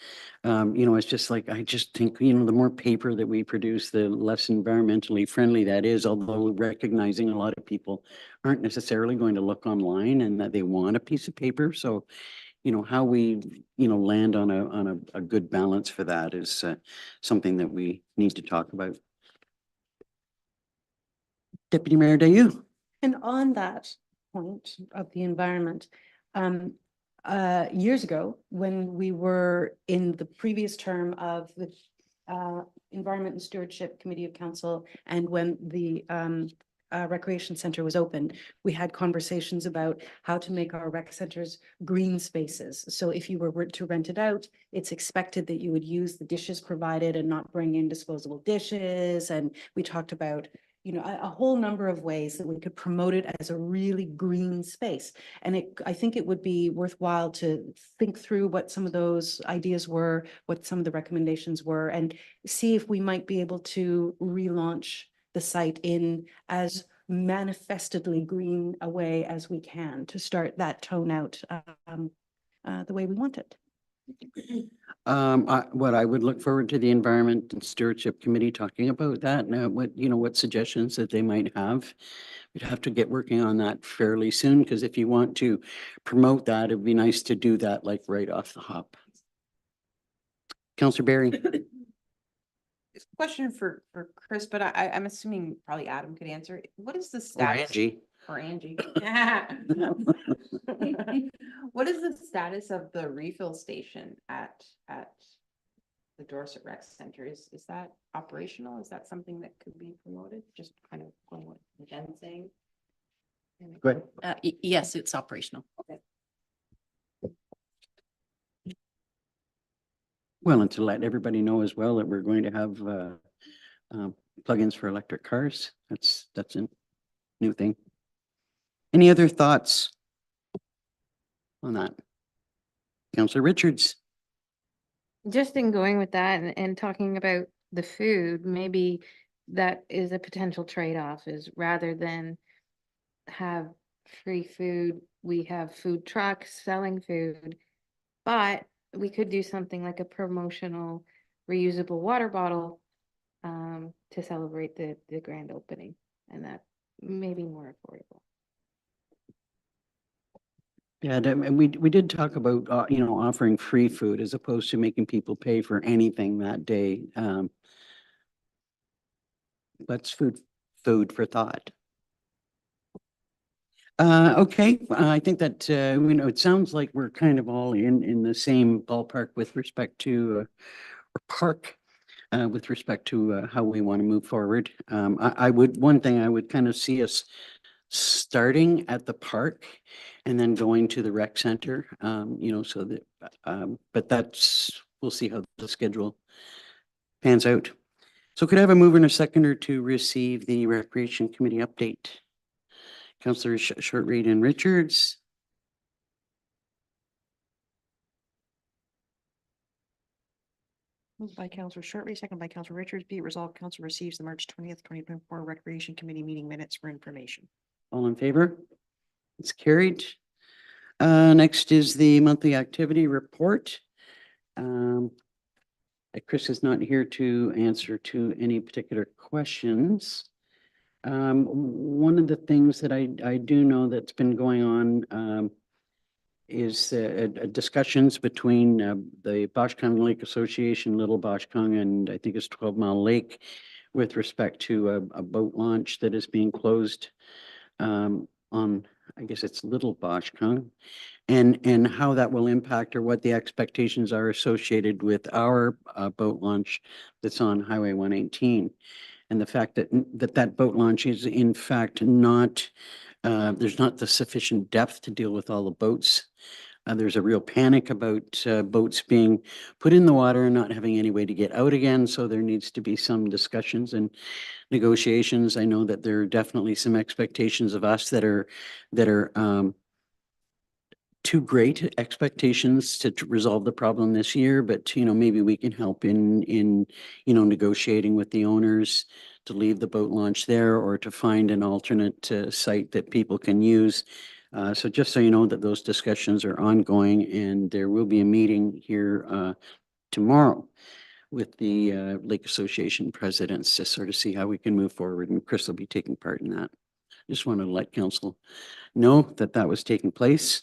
Speaker 1: It's just like, I just think, the more paper that we produce, the less environmentally friendly that is, although recognizing a lot of people aren't necessarily going to look online and that they want a piece of paper. So, how we, land on a good balance for that is something that we need to talk about. Deputy Mayor Dayu.
Speaker 3: And on that point of the environment, years ago, when we were in the previous term of the Environment and Stewardship Committee of Council, and when the Recreation Center was opened, we had conversations about how to make our rec centers green spaces. So if you were to rent it out, it's expected that you would use the dishes provided and not bring in disposable dishes. And we talked about a whole number of ways that we could promote it as a really green space. And I think it would be worthwhile to think through what some of those ideas were, what some of the recommendations were, and see if we might be able to relaunch the site in as manifestedly green a way as we can to start that tone out the way we want it.
Speaker 1: I would look forward to the Environment and Stewardship Committee talking about that. Now, what suggestions that they might have. We'd have to get working on that fairly soon, because if you want to promote that, it'd be nice to do that like right off the hop. Councillor Barry.
Speaker 6: Question for Chris, but I'm assuming probably Adam could answer. What is the
Speaker 1: Or
Speaker 6: status?
Speaker 1: Angie.
Speaker 6: Or Angie. What is the status of the refill station at the Dorset Rec Center? Is that operational? Is that something that could be promoted? Just kind of going what Jen's saying.
Speaker 1: Go ahead.
Speaker 9: Yes, it's operational.
Speaker 6: Okay.
Speaker 1: Well, and to let everybody know as well that we're going to have plugins for electric cars. That's a new thing. Any other thoughts on that? Councillor Richards.
Speaker 5: Just in going with that and talking about the food, maybe that is a potential trade-off, is rather than have free food, we have food trucks selling food, but we could do something like a promotional reusable water bottle to celebrate the grand opening, and that may be more affordable.
Speaker 1: Yeah, and we did talk about, offering free food as opposed to making people pay for anything that day. That's food for thought. Okay, I think that, it sounds like we're kind of all in the same ballpark with respect to with respect to how we want to move forward. One thing I would kind of see us starting at the park and then going to the rec center, so that, but we'll see how the schedule pans out. So could I have a mover and a seconder to receive the Recreation Committee update? Councillor Shortreed and Richards.
Speaker 2: Moved by Councillor Shortreed, second by Councillor Richards. Be it resolved, council receives the March 20th, 2024 Recreation Committee meeting minutes for information.
Speaker 1: All in favor? It's carried. Next is the monthly activity report. Chris is not here to answer to any particular questions. One of the things that I do know that's been going on is discussions between the Boshkong Lake Association, Little Boshkong, and I think it's 12 Mile Lake with respect to a boat launch that is being closed on, I guess it's Little Boshkong, and how that will impact or what the expectations are associated with our boat launch that's on Highway 118. And the fact that that boat launch is in fact not, there's not the sufficient depth to deal with all the boats. There's a real panic about boats being put in the water and not having any way to get out again. So there needs to be some discussions and negotiations. I know that there are definitely some expectations of us that are too great expectations to resolve the problem this year, but maybe we can help in negotiating with the owners to leave the boat launch there or to find an alternate site that people can use. So just so you know that those discussions are ongoing, and there will be a meeting here tomorrow with the Lake Association presidents to sort of see how we can move forward, and Chris will be taking part in that. Just wanted to let council know that that was taking place.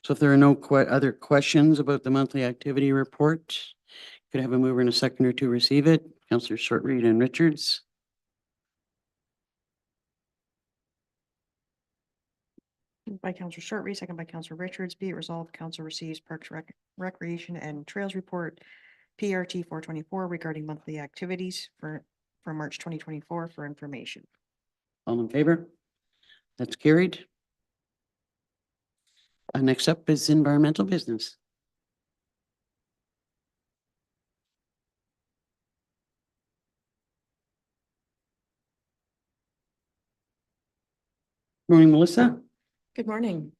Speaker 1: So if there are no other questions about the monthly activity report, could I have a mover and a seconder to receive it? Councillor Shortreed and Richards.
Speaker 2: Moved by Counselor Shortreed, second by Counselor Richards. Be it resolved, council receives Parks Recreation and Trails Report, PRT 424, regarding monthly activities for March 2024 for information.
Speaker 1: All in favor? That's carried. Next up is environmental business. Morning, Melissa.
Speaker 10: Good morning.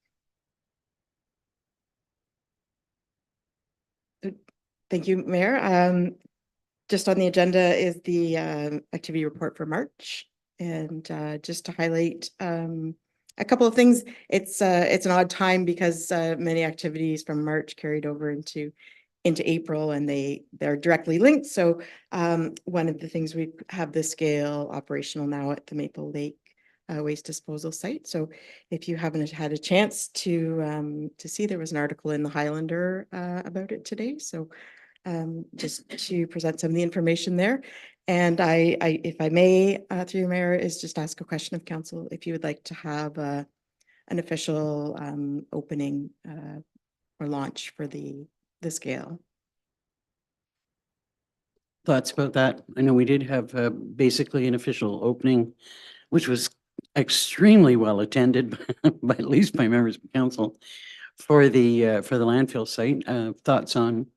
Speaker 10: Thank you, Mayor. Just on the agenda is the activity report for March. And just to highlight a couple of things, it's an odd time because many activities from March carried over into April, and they're directly linked. So one of the things, we have the scale operational now at the Maple Lake waste disposal site. So if you haven't had a chance to see, there was an article in the Highlander about it today. So just to present some of the information there. And I if I may, through your mayor, is just ask a question of council if you would like to have an official opening or launch for the scale.
Speaker 1: Thoughts about that? I know we did have basically an official opening, which was extremely well attended by at least by members of council for the landfill site. Thoughts on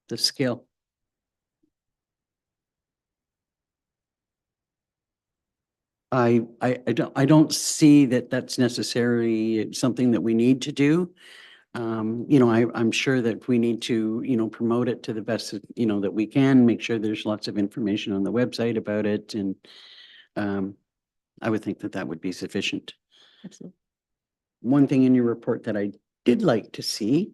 Speaker 1: the scale? I don't see that that's necessarily something that we need to do. I'm sure that we need to, promote it to the best, that we can, make sure there's lots of information on the website about it. And I would think that that would be sufficient.
Speaker 10: Absolutely.
Speaker 1: One thing in your report that I did like to see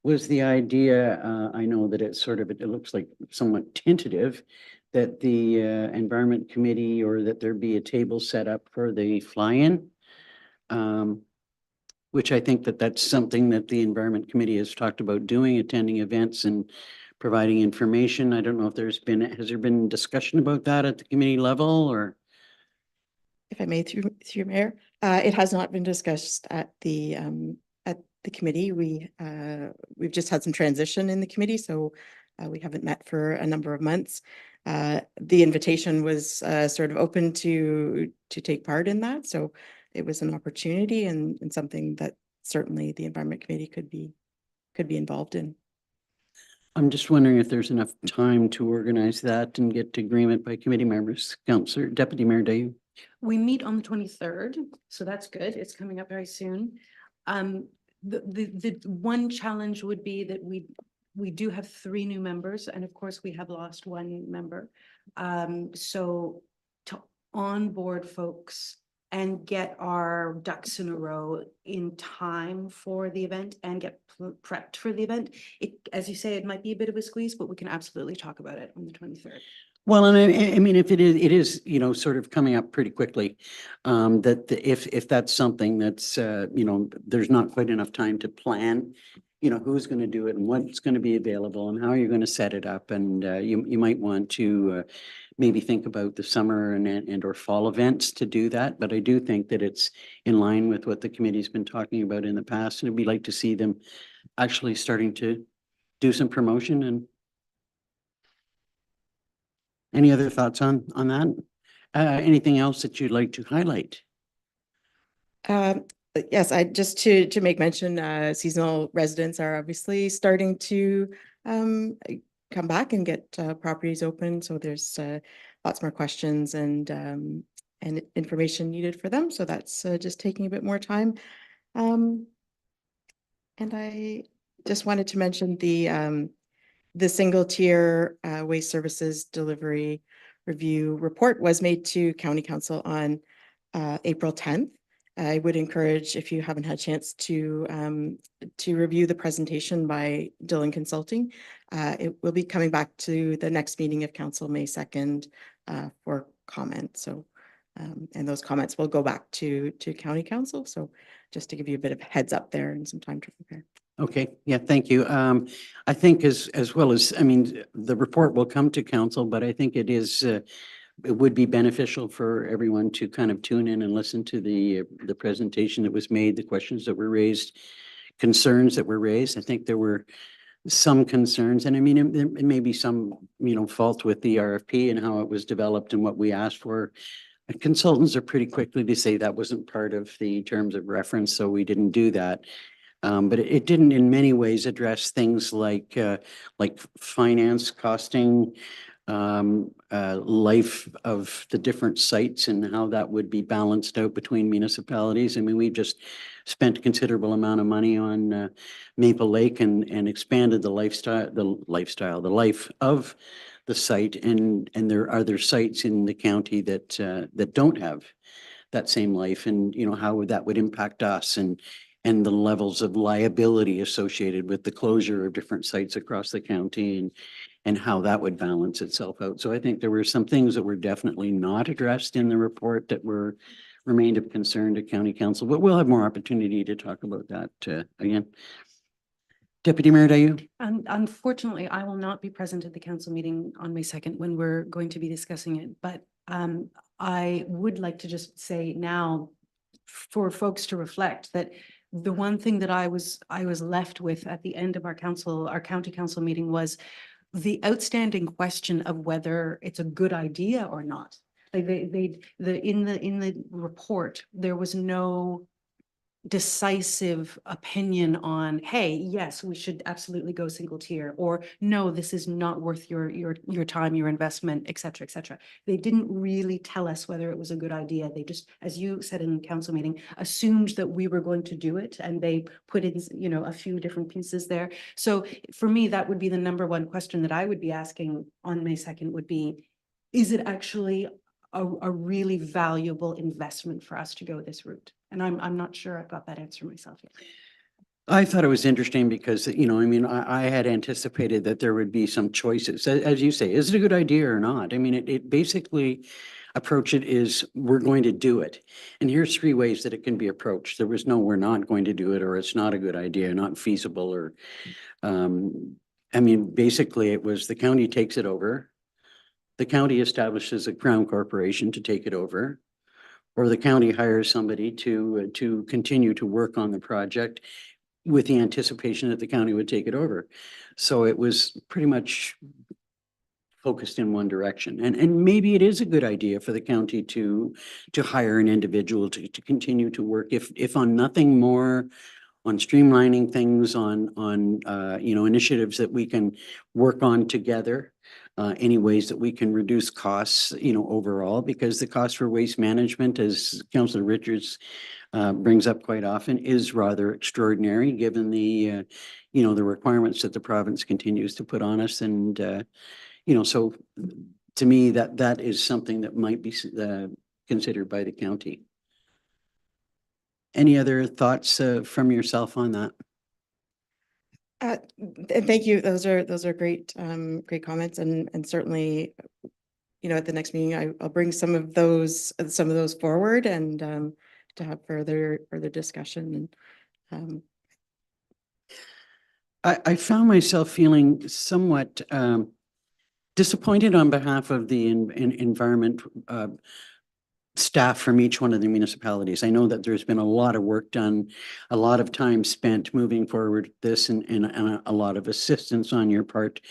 Speaker 1: was the idea, I know that it's sort of, it looks like somewhat tentative, that the Environment Committee, or that there be a table set up for the fly-in, which I think that that's something that the Environment Committee has talked about doing, attending events and providing information. I don't know if has there been discussion about that at the committee level, or?
Speaker 10: If I may, through your mayor, it has not been discussed at the committee. We've just had some transition in the committee, so we haven't met for a number of months. The invitation was sort of open to take part in that, so it was an opportunity and something that certainly the Environment Committee could be involved in.
Speaker 1: I'm just wondering if there's enough time to organize that and get agreement by committee members. Councillor Deputy Mayor Day.
Speaker 3: We meet on the 23rd, so that's good. It's coming up very soon. The one challenge would be that we do have 3 new members, and of course we have lost 1 member. So to onboard folks and get our ducks in a row in time for the event and get prepped for the event, as you say, it might be a bit of a squeeze, but we can absolutely talk about it on the 23rd.
Speaker 1: Well, and I mean, if it is, you know, sort of coming up pretty quickly, if that's something that's, you know, there's not quite enough time to plan, you know, who's going to do it and what's going to be available and how you're going to set it up. And you might want to maybe think about the summer and or fall events to do that. But I do think that it's in line with what the committee's been talking about in the past. And we'd like to see them actually starting to do some promotion. And any other thoughts on that? Anything else that you'd like to highlight?
Speaker 10: Yes, just to make mention, seasonal residents are obviously starting to come back and get properties open. So there's lots more questions and information needed for them. So that's just taking a bit more time. And I just wanted to mention the single tier waste services delivery review report was made to County Council on April 10th. I would encourage, if you haven't had a chance to review the presentation by Dillon Consulting. It will be coming back to the next meeting of council, May 2nd, for comment. So, and those comments will go back to County Council. So just to give you a bit of heads up there and some time to prepare.
Speaker 1: Okay, yeah, thank you. I think as well as, I mean, the report will come to council, but I think it would be beneficial for everyone to kind of tune in and listen to the presentation that was made, the questions that were raised, concerns that were raised. I think there were some concerns, and I mean, it may be some, you know, fault with the RFP and how it was developed and what we asked for. Consultants are pretty quickly to say that wasn't part of the terms of reference, so we didn't do that. But it didn't in many ways address things like finance costing, life of the different sites and how that would be balanced out between municipalities. I mean, we just spent a considerable amount of money on Maple Lake and expanded the life of the site. And there are other sites in the county that don't have that same life, and you know how that would impact us and the levels of liability associated with the closure of different sites across the county and how that would balance itself out. So I think there were some things that were definitely not addressed in the report that remained of concern to County Council, but we'll have more opportunity to talk about that again. Deputy Mayor Dayu?
Speaker 3: Unfortunately, I will not be present at the council meeting on May 2nd when we're going to be discussing it, but I would like to just say now for folks to reflect that the one thing that I was left with at the end of our county council meeting was the outstanding question of whether it's a good idea or not. Like in the report, there was no decisive opinion on, hey, yes, we should absolutely go single tier, or no, this is not worth your time, your investment, et cetera, et cetera. They didn't really tell us whether it was a good idea. They just, as you said in council meeting, assumed that we were going to do it, and they put in, you know, a few different pieces there. So for me, that would be the number one question that I would be asking on May 2nd would be, is it actually a really valuable investment for us to go this route? And I'm not sure I've got that answer myself yet.
Speaker 1: I thought it was interesting because, you know, I mean, I had anticipated that there would be some choices. As you say, is it a good idea or not? I mean, it basically approach it is we're going to do it. And here's 3 ways that it can be approached. There was no, we're not going to do it, or it's not a good idea, not feasible, or, I mean, basically it was the county takes it over. The county establishes a crown corporation to take it over, or the county hires somebody to continue to work on the project with the anticipation that the county would take it over. So it was pretty much focused in one direction. And maybe it is a good idea for the county to hire an individual to continue to work, if on nothing more, on streamlining things, on you know, initiatives that we can work on together. Any ways that we can reduce costs, you know, overall, because the cost for waste management, as Councillor Richards brings up quite often, is rather extraordinary given the, you know, the requirements that the province continues to put on us. And, you know, so to me, that is something that might be considered by the county. Any other thoughts from yourself on that?
Speaker 10: Thank you. Those are great, great comments, and certainly at the next meeting, I'll bring some of those forward and to have further discussion and
Speaker 1: I found myself feeling somewhat disappointed on behalf of the environment staff from each one of the municipalities. I know that there's been a lot of work done, a lot of time spent moving forward this and a lot of assistance on your part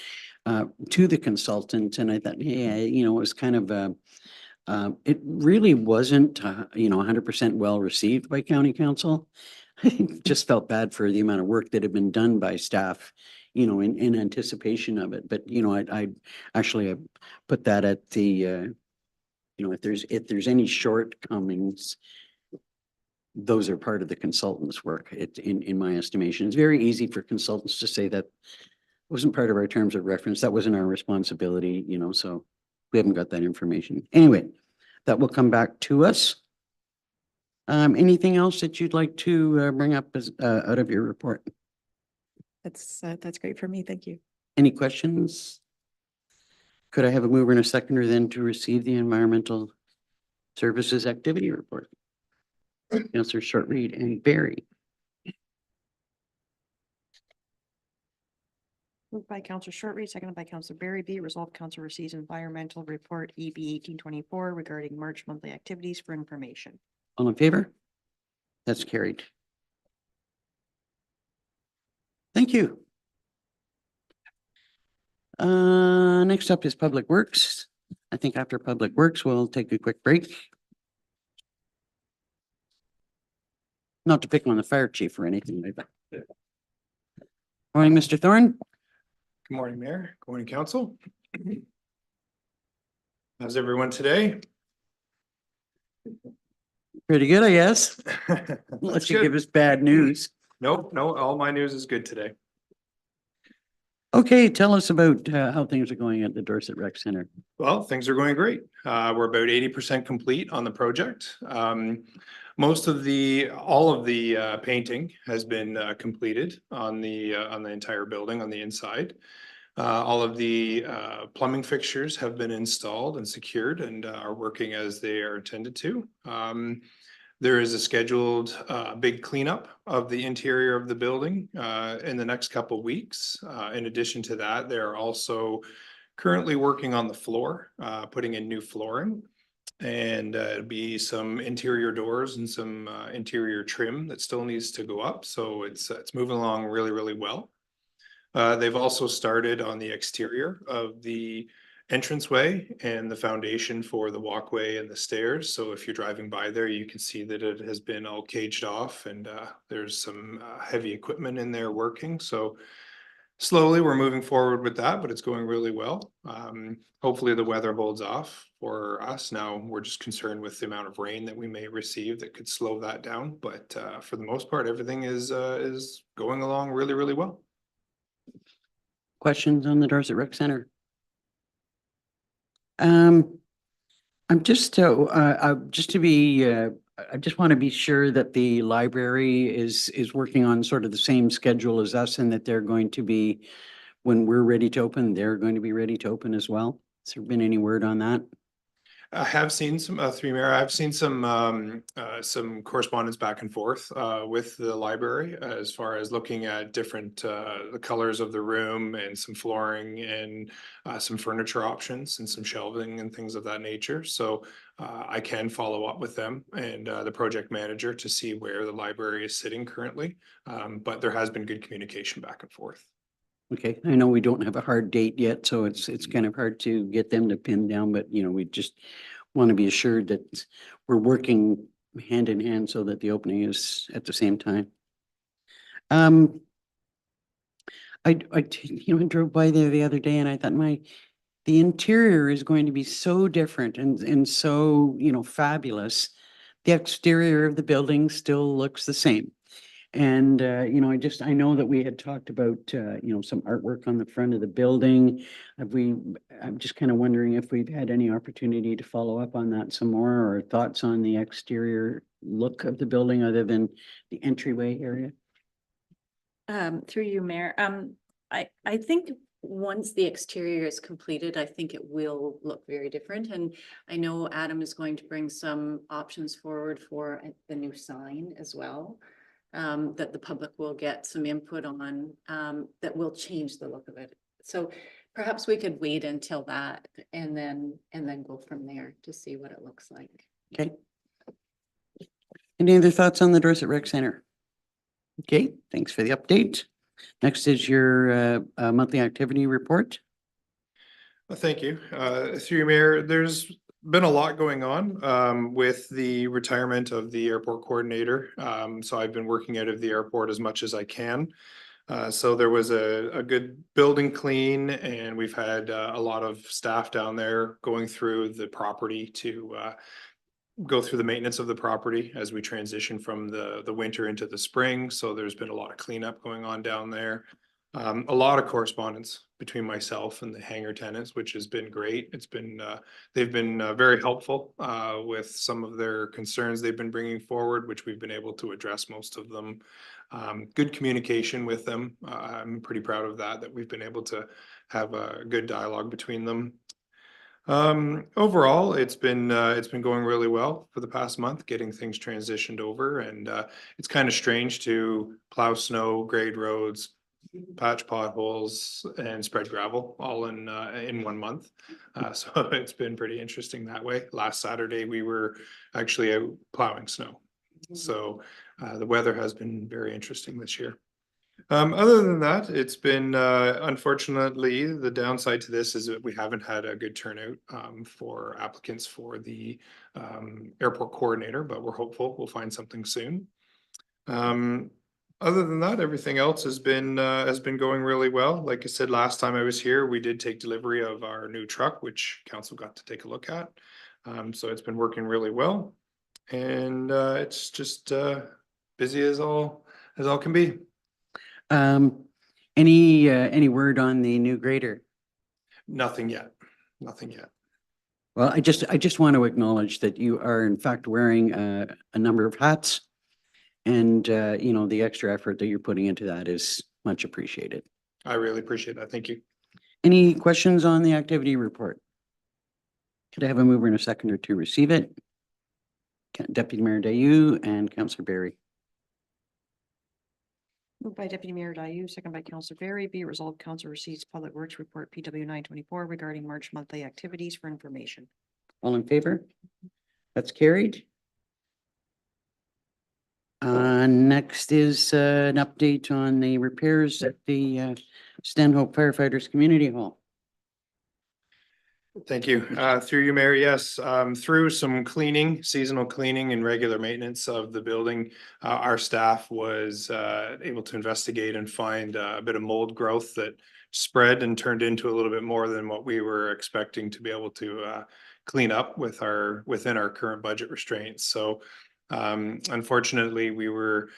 Speaker 1: to the consultant. And I thought, yeah, it was kind of it really wasn't, 100% well received by county council. I just felt bad for the amount of work that had been done by staff, in anticipation of it. But, I actually put that at the, if there's any shortcomings, those are part of the consultant's work, in my estimation. It's very easy for consultants to say that wasn't part of our terms of reference. That wasn't our responsibility, so we haven't got that information. Anyway, that will come back to us. Anything else that you'd like to bring up as out of your report?
Speaker 10: that's great for me. Thank you.
Speaker 1: Any questions? Could I have a mover and a seconder then to receive the environmental services activity report? Councillor Shortreed and Barry.
Speaker 2: Moved by Counselor Shortreed, seconded by Counselor Barry. Be it resolved, council receives environmental report EB 1824 regarding March monthly activities for information.
Speaker 1: All in favor? That's carried. Thank you. Next up is Public Works. I think after Public Works, we'll take a quick break. Not to pick on the fire chief or anything like that. Morning, Mr. Thorne.
Speaker 11: Good morning, Mayor. Good morning, Council. How's everyone today?
Speaker 1: Pretty good, I guess.
Speaker 11: That's
Speaker 1: Unless you
Speaker 11: good.
Speaker 1: give us bad news.
Speaker 11: Nope, no, all my news is good today.
Speaker 1: Okay, tell us about how things are going at the Dorset Rec Center.
Speaker 11: Well, things are going great. We're about 80% complete on the project. Most of all of the painting has been completed on the entire building on the inside. All of the plumbing fixtures have been installed and secured and are working as they are intended to. There is a scheduled big cleanup of the interior of the building in the next couple of weeks. In addition to that, they're also currently working on the floor, putting in new flooring. And it'll be some interior doors and some interior trim that still needs to go up. So it's moving along really, really well. They've also started on the exterior of the entranceway and the foundation for the walkway and the stairs. So if you're driving by there, you can see that it has been all caged off and there's some heavy equipment in there working. So slowly we're moving forward with that, but it's going really well. Hopefully the weather holds off for us. Now we're just concerned with the amount of rain that we may receive that could slow that down. But for the most part, everything is going along really, really well.
Speaker 1: Questions on the Dorset Rec Center? I'm just to be, I just want to be sure that the library is working on sort of the same schedule as us and that they're going to be, when we're ready to open, they're going to be ready to open as well. Has there been any word on that?
Speaker 11: I have seen some through Mayor. I've seen some correspondence back and forth with the library as far as looking at different the colors of the room and some flooring and some furniture options and some shelving and things of that nature. So I can follow up with them and the project manager to see where the library is sitting currently. But there has been good communication back and forth.
Speaker 1: Okay, I know we don't have a hard date yet, so it's kind of hard to get them to pin down, but we just want to be assured that we're working hand in hand so that the opening is at the same time. I drove by there the other day and I thought the interior is going to be so different and so, fabulous. The exterior of the building still looks the same. And, I know that we had talked about, some artwork on the front of the building. I'm just kind of wondering if we've had any opportunity to follow up on that some more or thoughts on the exterior look of the building other than the entryway area.
Speaker 9: Through you, Mayor. I think once the exterior is completed, I think it will look very different. And I know Adam is going to bring some options forward for the new sign as well. That the public will get some input on, that will change the look of it. So perhaps we could wait until that and then go from there to see what it looks like.
Speaker 1: Okay. Any other thoughts on the Dorset Rec Center? Okay, thanks for the update. Next is your monthly activity report.
Speaker 11: Well, thank you. Through you, Mayor, there's been a lot going on with the retirement of the airport coordinator. So I've been working out of the airport as much as I can. So there was a good building clean, and we've had a lot of staff down there going through the property to go through the maintenance of the property as we transition from the winter into the spring. So there's been a lot of cleanup going on down there. A lot of correspondence between myself and the hangar tenants, which has been great. It's been, they've been very helpful with some of their concerns they've been bringing forward, which we've been able to address most of them. Good communication with them. I'm pretty proud of that we've been able to have a good dialogue between them. Overall, it's been going really well for the past month, getting things transitioned over, and it's kind of strange to plow snow, grade roads, patch potholes, and spread gravel all in 1 month. So it's been pretty interesting that way. Last Saturday, we were actually out plowing snow. So the weather has been very interesting this year. Other than that, it's been, unfortunately, the downside to this is that we haven't had a good turnout for applicants for the airport coordinator, but we're hopeful we'll find something soon. Other than that, everything else has been going really well. Like I said, last time I was here, we did take delivery of our new truck, which council got to take a look at. So it's been working really well, and it's just busy as all can be.
Speaker 1: Any word on the new grader?
Speaker 11: Nothing yet. Nothing yet.
Speaker 1: Well, I just want to acknowledge that you are in fact wearing a number of hats, and you know, the extra effort that you're putting into that is much appreciated.
Speaker 11: I really appreciate that. Thank you.
Speaker 1: Any questions on the activity report? Could I have a mover and a seconder to receive it? Deputy Mayor Dayu and Councillor Barry.
Speaker 2: Moved by Deputy Mayor Dayu, second by Councillor Barry. Be it resolved, council receives Public Works Report PW 924 regarding March monthly activities for information.
Speaker 1: All in favor? That's carried. Next is an update on the repairs at the Stanhope Firefighters Community Hall.
Speaker 11: Thank you. Through you, Mayor, yes, through some cleaning, seasonal cleaning and regular maintenance of the building, our staff was able to investigate and find a bit of mold growth that spread and turned into a little bit more than what we were expecting to be able to clean up within our current budget restraints. So unfortunately, we were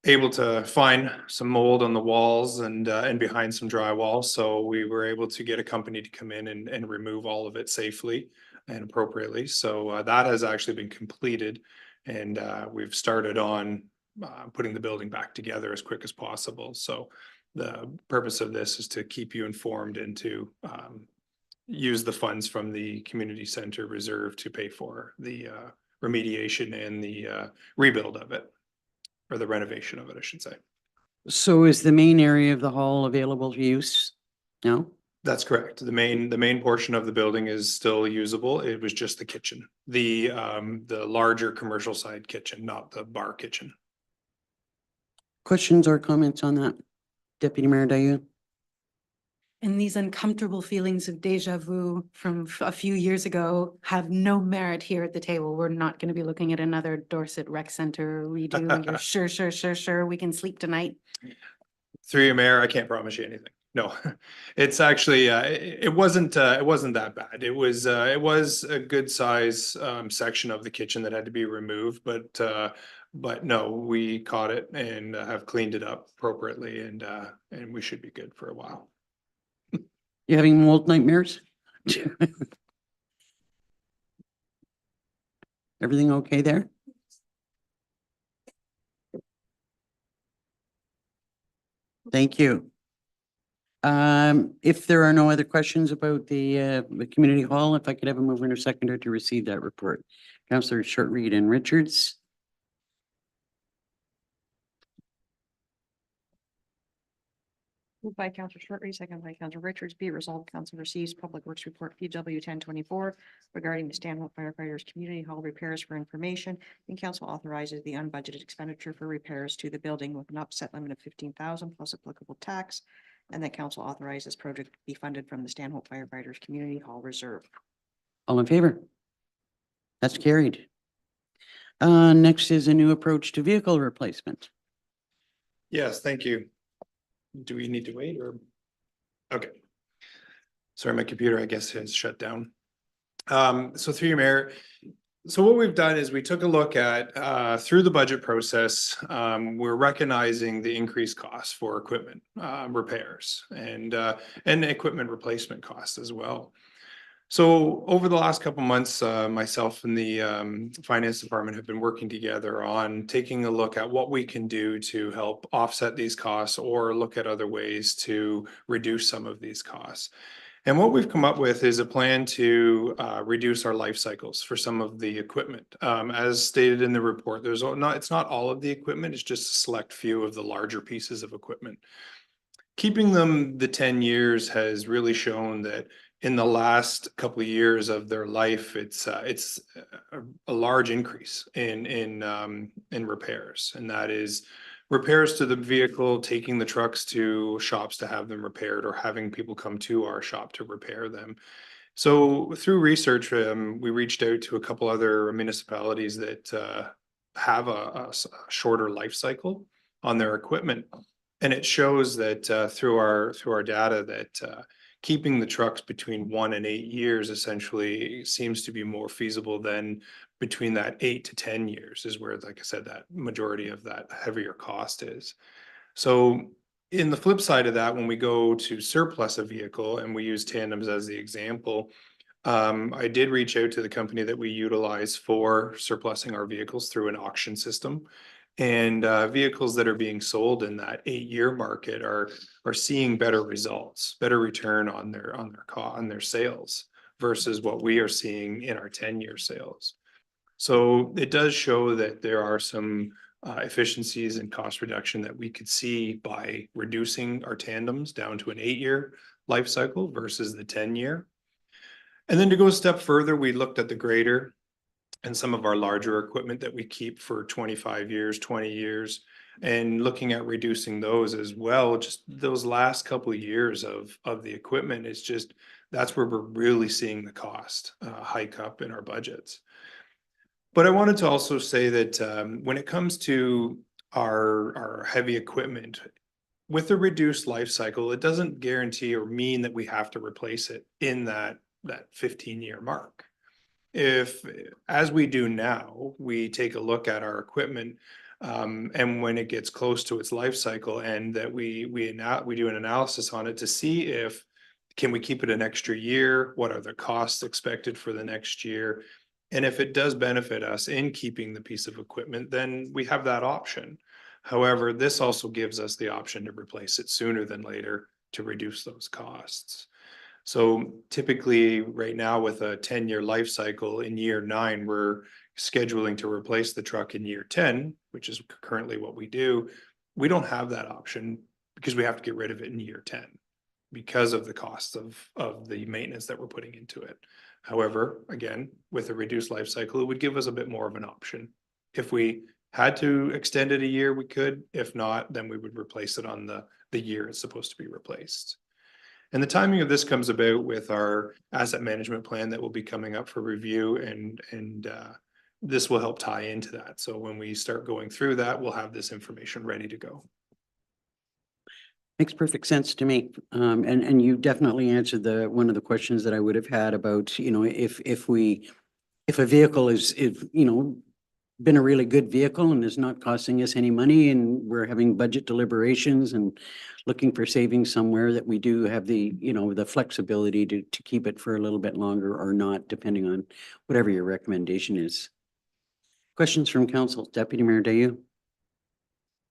Speaker 11: able to find some mold on the walls and behind some drywall. So we were able to get a company to come in and remove all of it safely and appropriately. So that has actually been completed, and we've started on putting the building back together as quick as possible. So the purpose of this is to keep you informed and to use the funds from the community center reserve to pay for the remediation and the rebuild of it. Or the renovation of it, I should say.
Speaker 1: So is the main area of the hall available to use now?
Speaker 11: That's correct. The main portion of the building is still usable. It was just the kitchen, the larger commercial side kitchen, not the bar kitchen.
Speaker 1: Questions or comments on that? Deputy Mayor Dayu?
Speaker 3: And these uncomfortable feelings of deja vu from a few years ago have no merit here at the table. We're not going to be looking at another Dorset Rec Center redo. And you're sure we can sleep tonight.
Speaker 11: Through you, Mayor, I can't promise you anything. No, it's actually it wasn't that bad. It was a good size section of the kitchen that had to be removed, but no, we caught it and have cleaned it up appropriately, and we should be good for a while.
Speaker 1: You having mold nightmares? Everything okay there? Thank you. If there are no other questions about the community hall, if I could have a mover and a seconder to receive that report. Councillor Shortreed and Richards.
Speaker 2: Moved by Counselor Shortreed, second by Counselor Richards, be it resolved, council receives Public Works Report PW 1024 regarding the Stanhope firefighters community hall repairs for information, and council authorizes the unbudgeted expenditure for repairs to the building with an upset limit of 15,000 plus applicable tax, and that council authorizes project to be funded from the Stanhope firefighters community hall reserve.
Speaker 1: All in favor? That's carried. Next is a new approach to vehicle replacement.
Speaker 11: Yes, thank you. Do we need to wait or? Okay. Sorry, my computer, I guess, has shut down. So through your mayor, so what we've done is we took a look at, through the budget process, we're recognizing the increased costs for equipment, repairs and equipment replacement costs as well. So over the last couple months, myself and the finance department have been working together on taking a look at what we can do to help offset these costs or look at other ways to reduce some of these costs. And what we've come up with is a plan to reduce our life cycles for some of the equipment. As stated in the report, it's not all of the equipment, it's just a select few of the larger pieces of equipment. Keeping them the 10 years has really shown that in the last couple of years of their life, it's a large increase in repairs, and that is repairs to the vehicle, taking the trucks to shops to have them repaired, or having people come to our shop to repair them. So through research, we reached out to a couple other municipalities that have a shorter life cycle on their equipment, and it shows that through our data that keeping the trucks between 1 and 8 years essentially seems to be more feasible than between that 8 to 10 years is where, like I said, that majority of that heavier cost is. So in the flip side of that, when we go to surplus a vehicle and we use tandems as the example, I did reach out to the company that we utilize for surplusing our vehicles through an auction system. And vehicles that are being sold in that 8-year market are seeing better results, better return on their sales versus what we are seeing in our 10-year sales. So it does show that there are some efficiencies and cost reduction that we could see by reducing our tandems down to an 8-year life cycle versus the 10-year. And then to go a step further, we looked at the grader and some of our larger equipment that we keep for 25 years, 20 years, and looking at reducing those as well. Just those last couple of years of the equipment is just, that's where we're really seeing the cost hike up in our budgets. But I wanted to also say that when it comes to our heavy equipment, with the reduced life cycle, it doesn't guarantee or mean that we have to replace it in that 15-year mark. If, as we do now, we take a look at our equipment, and when it gets close to its life cycle, and that we do an analysis on it to see if can we keep it an extra year, what are the costs expected for the next year, and if it does benefit us in keeping the piece of equipment, then we have that option. However, this also gives us the option to replace it sooner than later to reduce those costs. So typically right now with a 10-year life cycle, in year 9, we're scheduling to replace the truck in year 10, which is currently what we do. We don't have that option because we have to get rid of it in year 10 because of the cost of the maintenance that we're putting into it. However, again, with a reduced life cycle, it would give us a bit more of an option. If we had to extend it a year, we could. If not, then we would replace it on the year it's supposed to be replaced. And the timing of this comes about with our asset management plan that will be coming up for review, and this will help tie into that. So when we start going through that, we'll have this information ready to go.
Speaker 1: Makes perfect sense to me. And you definitely answered one of the questions that I would have had about, if a vehicle is, been a really good vehicle and is not costing us any money, and we're having budget deliberations and looking for savings somewhere, that we do have the flexibility to keep it for a little bit longer or not, depending on whatever your recommendation is. Questions from council. Deputy Mayor Dayu.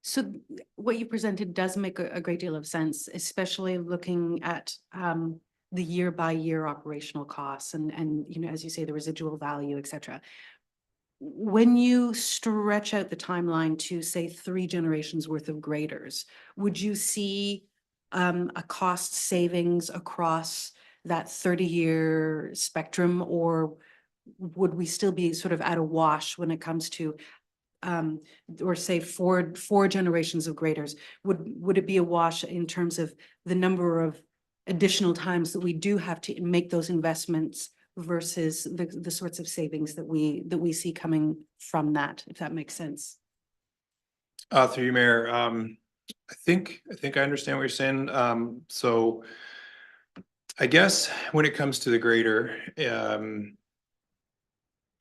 Speaker 3: So what you presented does make a great deal of sense, especially looking at the year by year operational costs and, you know, as you say, the residual value, et cetera. When you stretch out the timeline to say 3 generations worth of graders, would you see a cost savings across that 30-year spectrum, or would we still be sort of at a wash when it comes to or say four generations of graders? Would it be a wash in terms of the number of additional times that we do have to make those investments versus the sorts of savings that we see coming from that, if that makes sense?
Speaker 11: Through you, Mayor, I think I understand what you're saying. So I guess when it comes to the grader,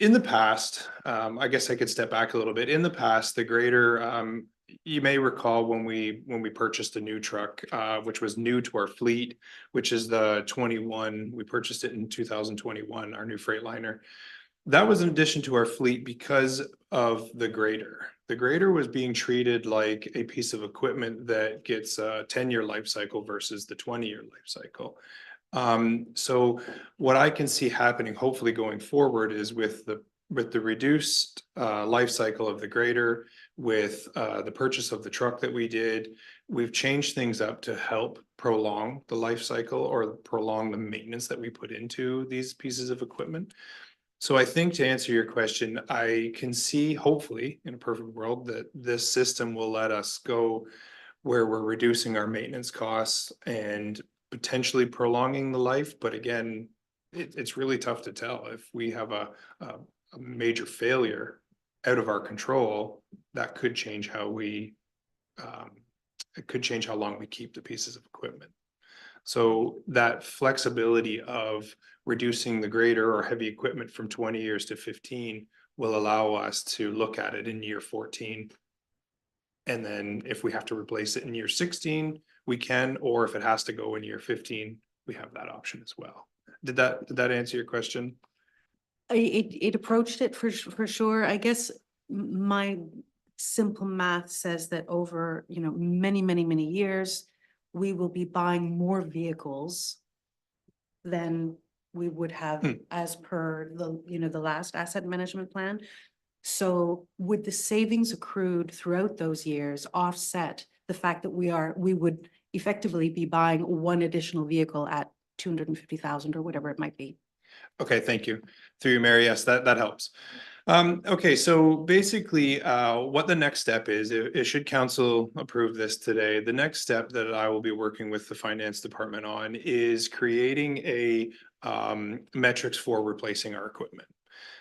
Speaker 11: in the past, I guess I could step back a little bit. In the past, the grader, you may recall when we purchased a new truck, which was new to our fleet, which is the 21. We purchased it in 2021, our new Freightliner. That was in addition to our fleet because of the grader. The grader was being treated like a piece of equipment that gets a 10-year life cycle versus the 20-year life cycle. So what I can see happening, hopefully going forward, is with the reduced life cycle of the grader, with the purchase of the truck that we did, we've changed things up to help prolong the life cycle or prolong the maintenance that we put into these pieces of equipment. So I think, to answer your question, I can see, hopefully, in a perfect world, that this system will let us go where we're reducing our maintenance costs and potentially prolonging the life. But again, it's really tough to tell. If we have a major failure out of our control, that could change how we, it could change how long we keep the pieces of equipment. So that flexibility of reducing the grader or heavy equipment from 20 years to 15 will allow us to look at it in year 14. And then if we have to replace it in year 16, we can, or if it has to go in year 15, we have that option as well. Did that answer your question?
Speaker 3: It approached it for sure. I guess my simple math says that over, you know, many years, we will be buying more vehicles than we would have as per the, you know, the last asset management plan. So would the savings accrued throughout those years offset the fact that we would effectively be buying one additional vehicle at 250,000 or whatever it might be?
Speaker 11: Okay, thank you. Through you, Mary. Yes, that helps. Okay, so basically, what the next step is, should council approve this today, the next step that I will be working with the finance department on is creating a metrics for replacing our equipment.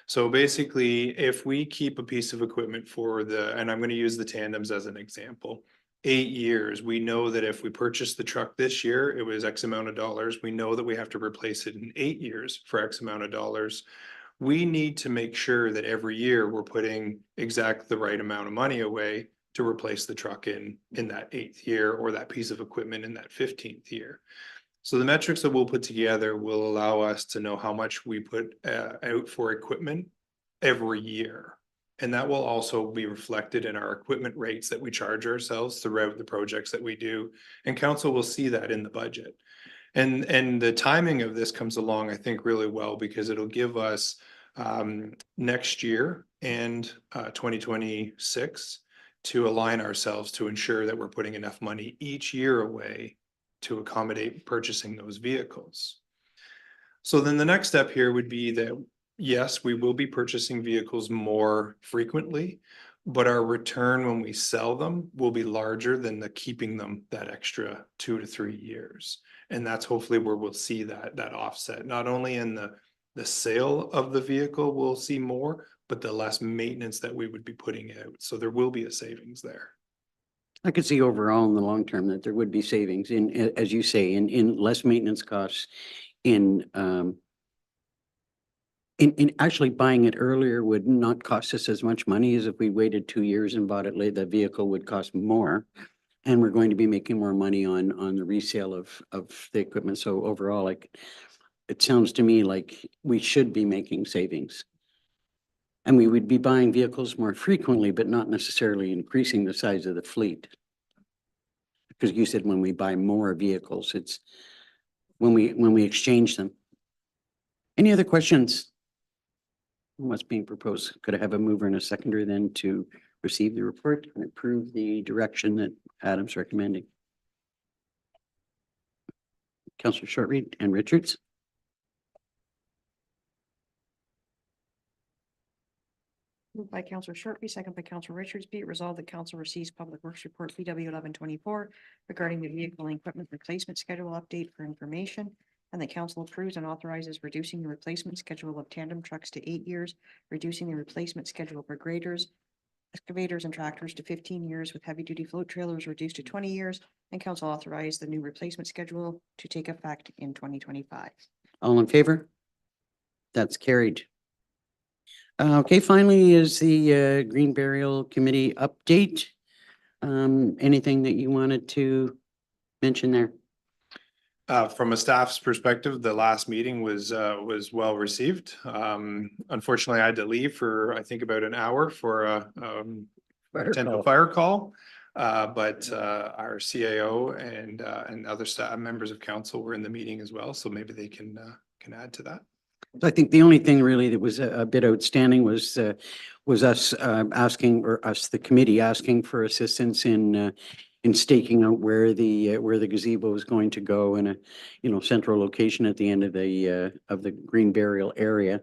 Speaker 11: So basically, if we keep a piece of equipment for and I'm going to use the tandems as an example, 8 years, we know that if we purchase the truck this year, it was X amount of dollars. We know that we have to replace it in 8 years for X amount of dollars. We need to make sure that every year we're putting exact the right amount of money away to replace the truck in that 8th year, or that piece of equipment in that 15th year. So the metrics that we'll put together will allow us to know how much we put out for equipment every year. And that will also be reflected in our equipment rates that we charge ourselves throughout the projects that we do. And council will see that in the budget. And the timing of this comes along, I think, really well, because it'll give us next year and 2026 to align ourselves to ensure that we're putting enough money each year away to accommodate purchasing those vehicles. So then the next step here would be that, yes, we will be purchasing vehicles more frequently, but our return when we sell them will be larger than the keeping them that extra 2 to 3 years. And that's hopefully where we'll see that offset, not only in the sale of the vehicle, we'll see more, but the less maintenance that we would be putting out. So there will be a savings there.
Speaker 1: I could see overall in the long term that there would be savings in, as you say, in less maintenance costs, in actually buying it earlier would not cost us as much money as if we waited 2 years and bought it late. The vehicle would cost more, and we're going to be making more money on the resale of the equipment. So overall, like, it sounds to me like we should be making savings. And we would be buying vehicles more frequently, but not necessarily increasing the size of the fleet. Because you said when we buy more vehicles, it's when we exchange them. Any other questions? On what's being proposed? Could I have a mover and a seconder then to receive the report and approve the direction that Adam's recommending? Councillor Shortreed and Richards.
Speaker 2: Moved by Councillor Shortby, second by Councillor Richards, be it resolved that council receives Public Works Report PW 1124 regarding the vehicle and equipment replacement schedule update for information, and the council approves and authorizes reducing the replacement schedule of tandem trucks to 8 years, reducing the replacement schedule for graders, excavators and tractors to 15 years, with heavy-duty float trailers reduced to 20 years, and council authorized the new replacement schedule to take effect in 2025.
Speaker 1: All in favor? That's carried. Okay, finally is the Green Burial Committee update. Anything that you wanted to mention there?
Speaker 11: From a staff's perspective, the last meeting was well received. Unfortunately, I had to leave for, I think, about an hour for a potential fire call. But our CAO and other staff members of council were in the meeting as well, so maybe they can add to that.
Speaker 1: I think the only thing really that was a bit outstanding was us asking, or us, the committee, asking for assistance in staking out where the gazebo is going to go in a, central location at the end of the green burial area.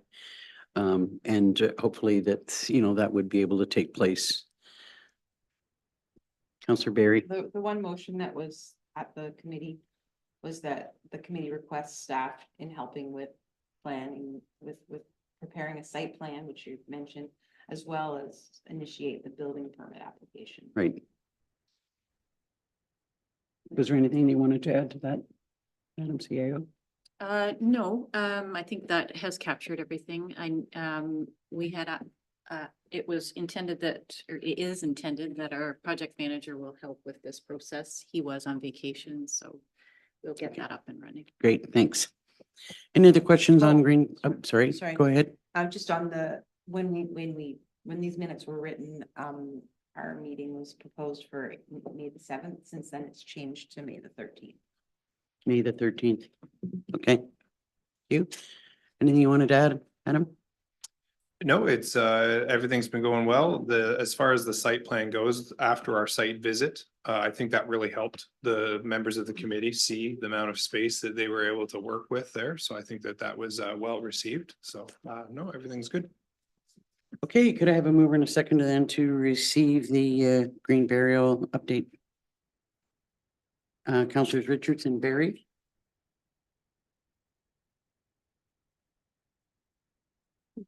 Speaker 1: And hopefully that, that would be able to take place. Councillor Barry.
Speaker 6: The one motion that was at the committee was that the committee requests staff in helping with planning, with preparing a site plan, which you mentioned, as well as initiate the building permit application.
Speaker 1: Right. Was there anything you wanted to add to that, Madam CAO?
Speaker 9: No, I think that has captured everything. We had it was intended that, or it is intended that our project manager will help with this process. He was on vacation, so we'll get that up and running.
Speaker 1: Great, thanks. Any other questions on
Speaker 6: Oh,
Speaker 1: green? I'm sorry,
Speaker 6: sorry.
Speaker 1: go ahead.
Speaker 6: Just on the, when these minutes were written, our meeting was proposed for May the 7th. Since then, it's changed to May the 13th.
Speaker 1: May the 13th. Okay. You? Anything you wanted to add, Adam?
Speaker 11: No, it's everything's been going well. As far as the site plan goes, after our site visit, I think that really helped the members of the committee see the amount of space that they were able to work with there. So I think that was well received. So no, everything's good.
Speaker 1: Okay, could I have a mover and a second then to receive the green burial update? Councillors Richards and Barry.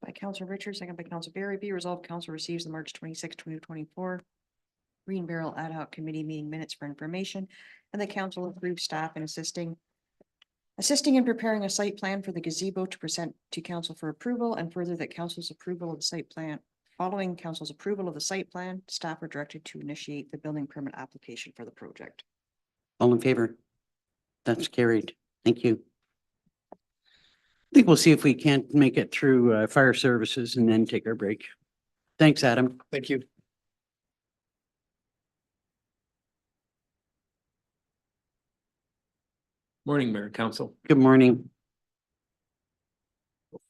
Speaker 2: By Councillor Richards, second by Councillor Barry, be resolved, council receives the March 26, 2024 Green Barrel Ad Hoc Committee meeting minutes for information, and the council approves staff in assisting in preparing a site plan for the gazebo to present to council for approval, and further that council's approval of the site plan. Following council's approval of the site plan, staff are directed to initiate the building permit application for the project.
Speaker 1: All in favor? That's carried. Thank you. I think we'll see if we can't make it through fire services and then take our break. Thanks, Adam.
Speaker 11: Thank you.
Speaker 12: Morning, Mayor and Council.
Speaker 1: Good morning.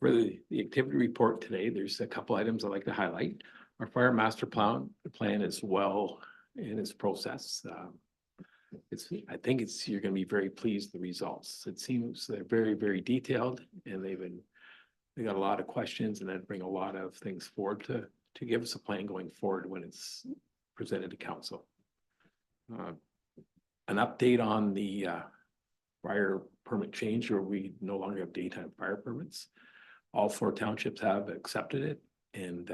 Speaker 12: For the activity report today, there's a couple items I'd like to highlight. Our fire master plan is well in its process. I think you're going to be very pleased with the results. It seems they're very, very detailed, and they got a lot of questions and then bring a lot of things forward to give us a plan going forward when it's presented to council. An update on the fire permit change, where we no longer have daytime fire permits. All 4 townships have accepted it, and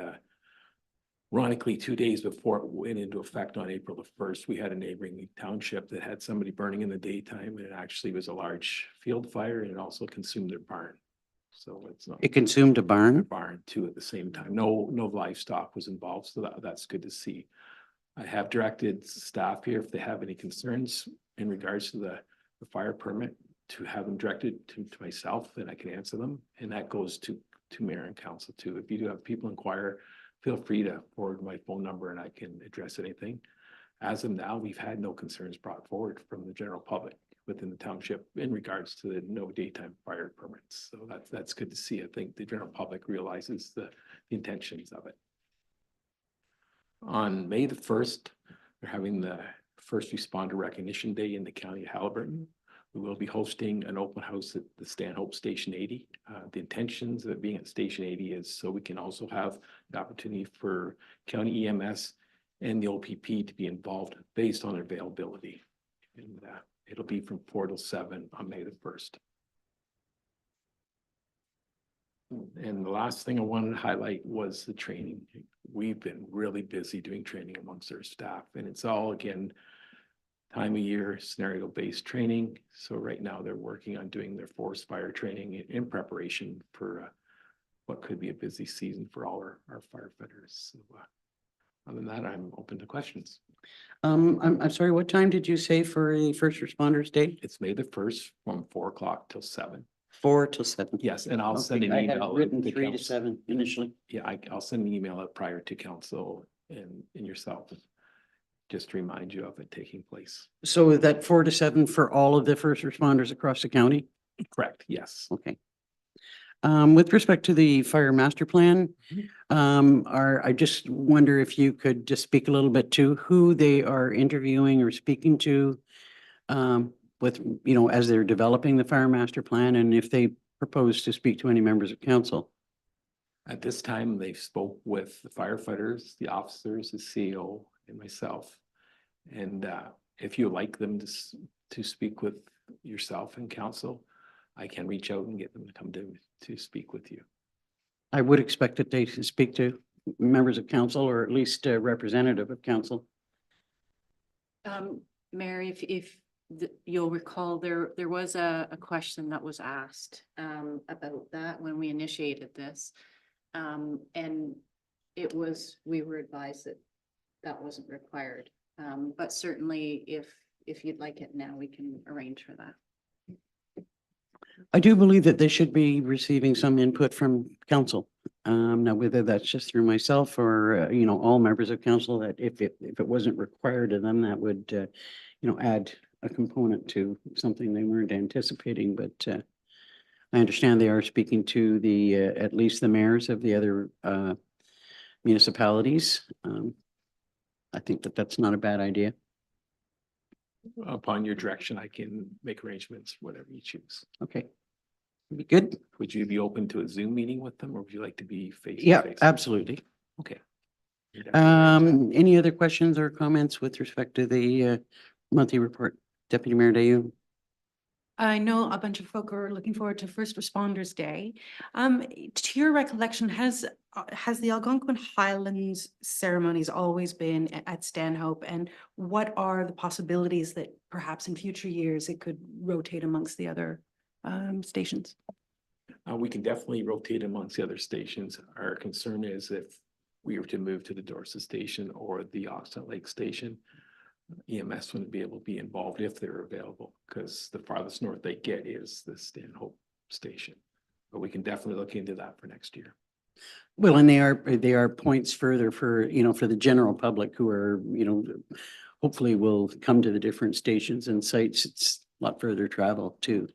Speaker 12: ironically, 2 days before it went into effect on April the 1st, we had a neighboring township that had somebody burning in the daytime, and it actually was a large field fire, and it also consumed their barn. So it's not.
Speaker 1: It consumed a barn?
Speaker 12: Barn too at the same time. No livestock was involved, so that's good to see. I have directed staff here, if they have any concerns in regards to the fire permit, to have them directed to myself, and I can answer them. And that goes to to mayor and council too. If you do have people inquire, feel free to forward my phone number and I can address anything. As of now, we've had no concerns brought forward from the general public within the township in regards to the no daytime fire permits. So that's good to see. I think the general public realizes the intentions of it. On May the 1st, we're having the First Responder Recognition Day in the county of Haliburton. We will be hosting an open house at the Stanhope Station 80. The intentions of it being at Station 80 is so we can also have the opportunity for county EMS and the OPP to be involved based on availability. And it'll be from 4 till 7 on May the 1st. And the last thing I wanted to highlight was the training. We've been really busy doing training amongst our staff, and it's all, again, time of year scenario-based training. So right now they're working on doing their forest fire training in preparation for what could be a busy season for all our firefighters. So, other than that, I'm open to questions.
Speaker 1: I'm sorry, what time did you say for the First Responders Day?
Speaker 12: It's May the 1st from 4 o'clock till 7.
Speaker 1: 4 till 7.
Speaker 12: Yes, and I'll send an
Speaker 1: Okay, I had
Speaker 12: email.
Speaker 1: written
Speaker 12: to
Speaker 1: 3 to
Speaker 12: council.
Speaker 1: 7 initially.
Speaker 12: Yeah, I'll send an email out prior to council and yourself, just to remind you of it taking place.
Speaker 1: So is that 4 to 7 for all of the first responders across the county?
Speaker 12: Correct, yes.
Speaker 1: Okay. With respect to the fire master plan, I just wonder if you could just speak a little bit to who they are interviewing or speaking to, with, as they're developing the fire master plan, and if they propose to speak to any members of council.
Speaker 12: At this time, they've spoke with the firefighters, the officers, the CEO, and myself. And if you like them to speak with yourself and council, I can reach out and get them to come to speak with you.
Speaker 1: I would expect that they should speak to members of council, or at least a representative of council.
Speaker 9: Mary, if you'll recall, there was a question that was asked about that when we initiated this. And we were advised that that wasn't required. But certainly if you'd like it now, we can arrange for that.
Speaker 1: I do believe that they should be receiving some input from council. Now, whether that's just through myself or, all members of council, that if it wasn't required of them, that would, add a component to something they weren't anticipating. But I understand they are speaking to at least the mayors of the other municipalities. I think that that's not a bad idea.
Speaker 12: Upon your direction, I can make arrangements, whatever you choose.
Speaker 1: Okay. Be good.
Speaker 12: Would you be open to a Zoom meeting with them, or would you like to be face to
Speaker 1: Yeah,
Speaker 12: face?
Speaker 1: absolutely.
Speaker 12: Okay.
Speaker 1: Any other questions or comments with respect to the monthly report? Deputy Mayor Dayu?
Speaker 3: I know a bunch of folk are looking forward to First Responders Day. To your recollection, has the Algonquin Highlands ceremonies always been at Stanhope? And what are the possibilities that perhaps in future years it could rotate amongst the other stations?
Speaker 12: We can definitely rotate amongst the other stations. Our concern is if we were to move to the Dorset station or the Oxton Lake station, EMS wouldn't be able to be involved if they're available, because the farthest north they get is the Stanhope station. But we can definitely look into that for next year.
Speaker 1: Well, and they are points further for, for the general public who are, hopefully will come to the different stations and sites. It's a lot further travel too.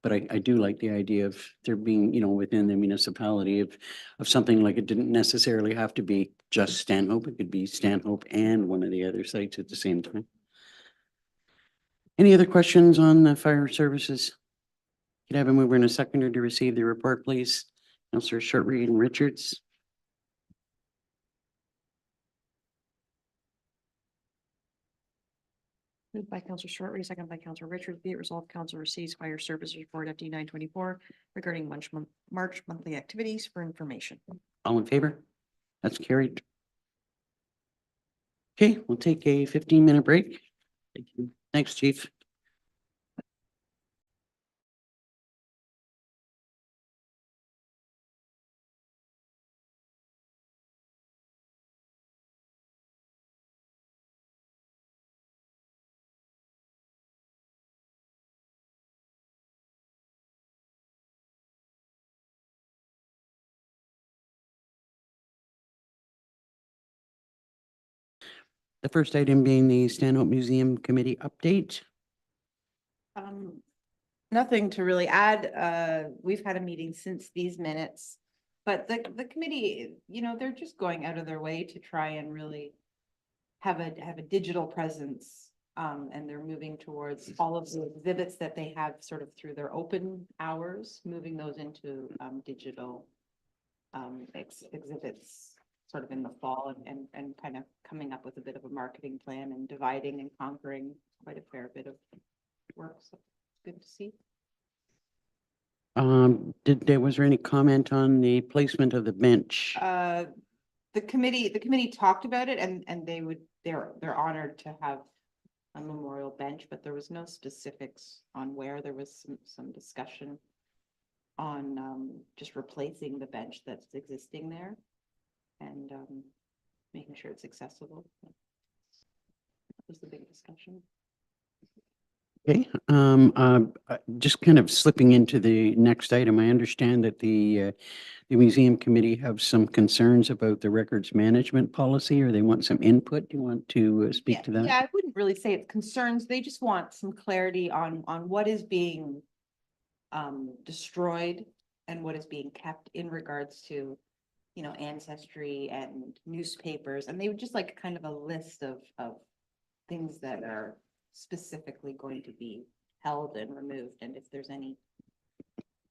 Speaker 1: But I do like the idea of there being, within the municipality of something like it didn't necessarily have to be just Stanhope. It could be Stanhope and one of the other sites at the same time. Any other questions on the fire services? Could I have a mover and a seconder to receive the report, please? Councillor Shortreed and Richards.
Speaker 2: Moved by Councillor Shortreed, second by Councillor Richards. Be it resolved, council receives fire services report FD 924 regarding March monthly activities for information.
Speaker 1: All in favor? That's carried. Okay, we'll take a 15-minute break. Thank you. Thanks, Chief. The first item being the Stanhope Museum Committee update.
Speaker 6: Nothing to really add. We've had a meeting since these minutes. But the committee, you know, they're just going out of their way to try and really have a digital presence. And they're moving towards all of the exhibits that they have sort of through their open hours, moving those into digital exhibits sort of in the fall and kind of coming up with a bit of a marketing plan and dividing and conquering quite a fair bit of work. So it's good to see.
Speaker 1: Was there any comment on the placement of the bench?
Speaker 6: The committee talked about it and they're honored to have a memorial bench, but there was no specifics on where. There was some discussion on just replacing the bench that's existing there and making sure it's accessible. That was the big discussion.
Speaker 1: Okay, just kind of slipping into the next item, I understand that the museum committee have some concerns about the records management policy, or they want some input. Do you want to speak to that?
Speaker 6: Yeah, I wouldn't really say it's concerns. They just want some clarity on what is being destroyed and what is being kept in regards to, you know, ancestry and newspapers. And they would just like kind of a list of things that are specifically going to be held and removed, and if there's any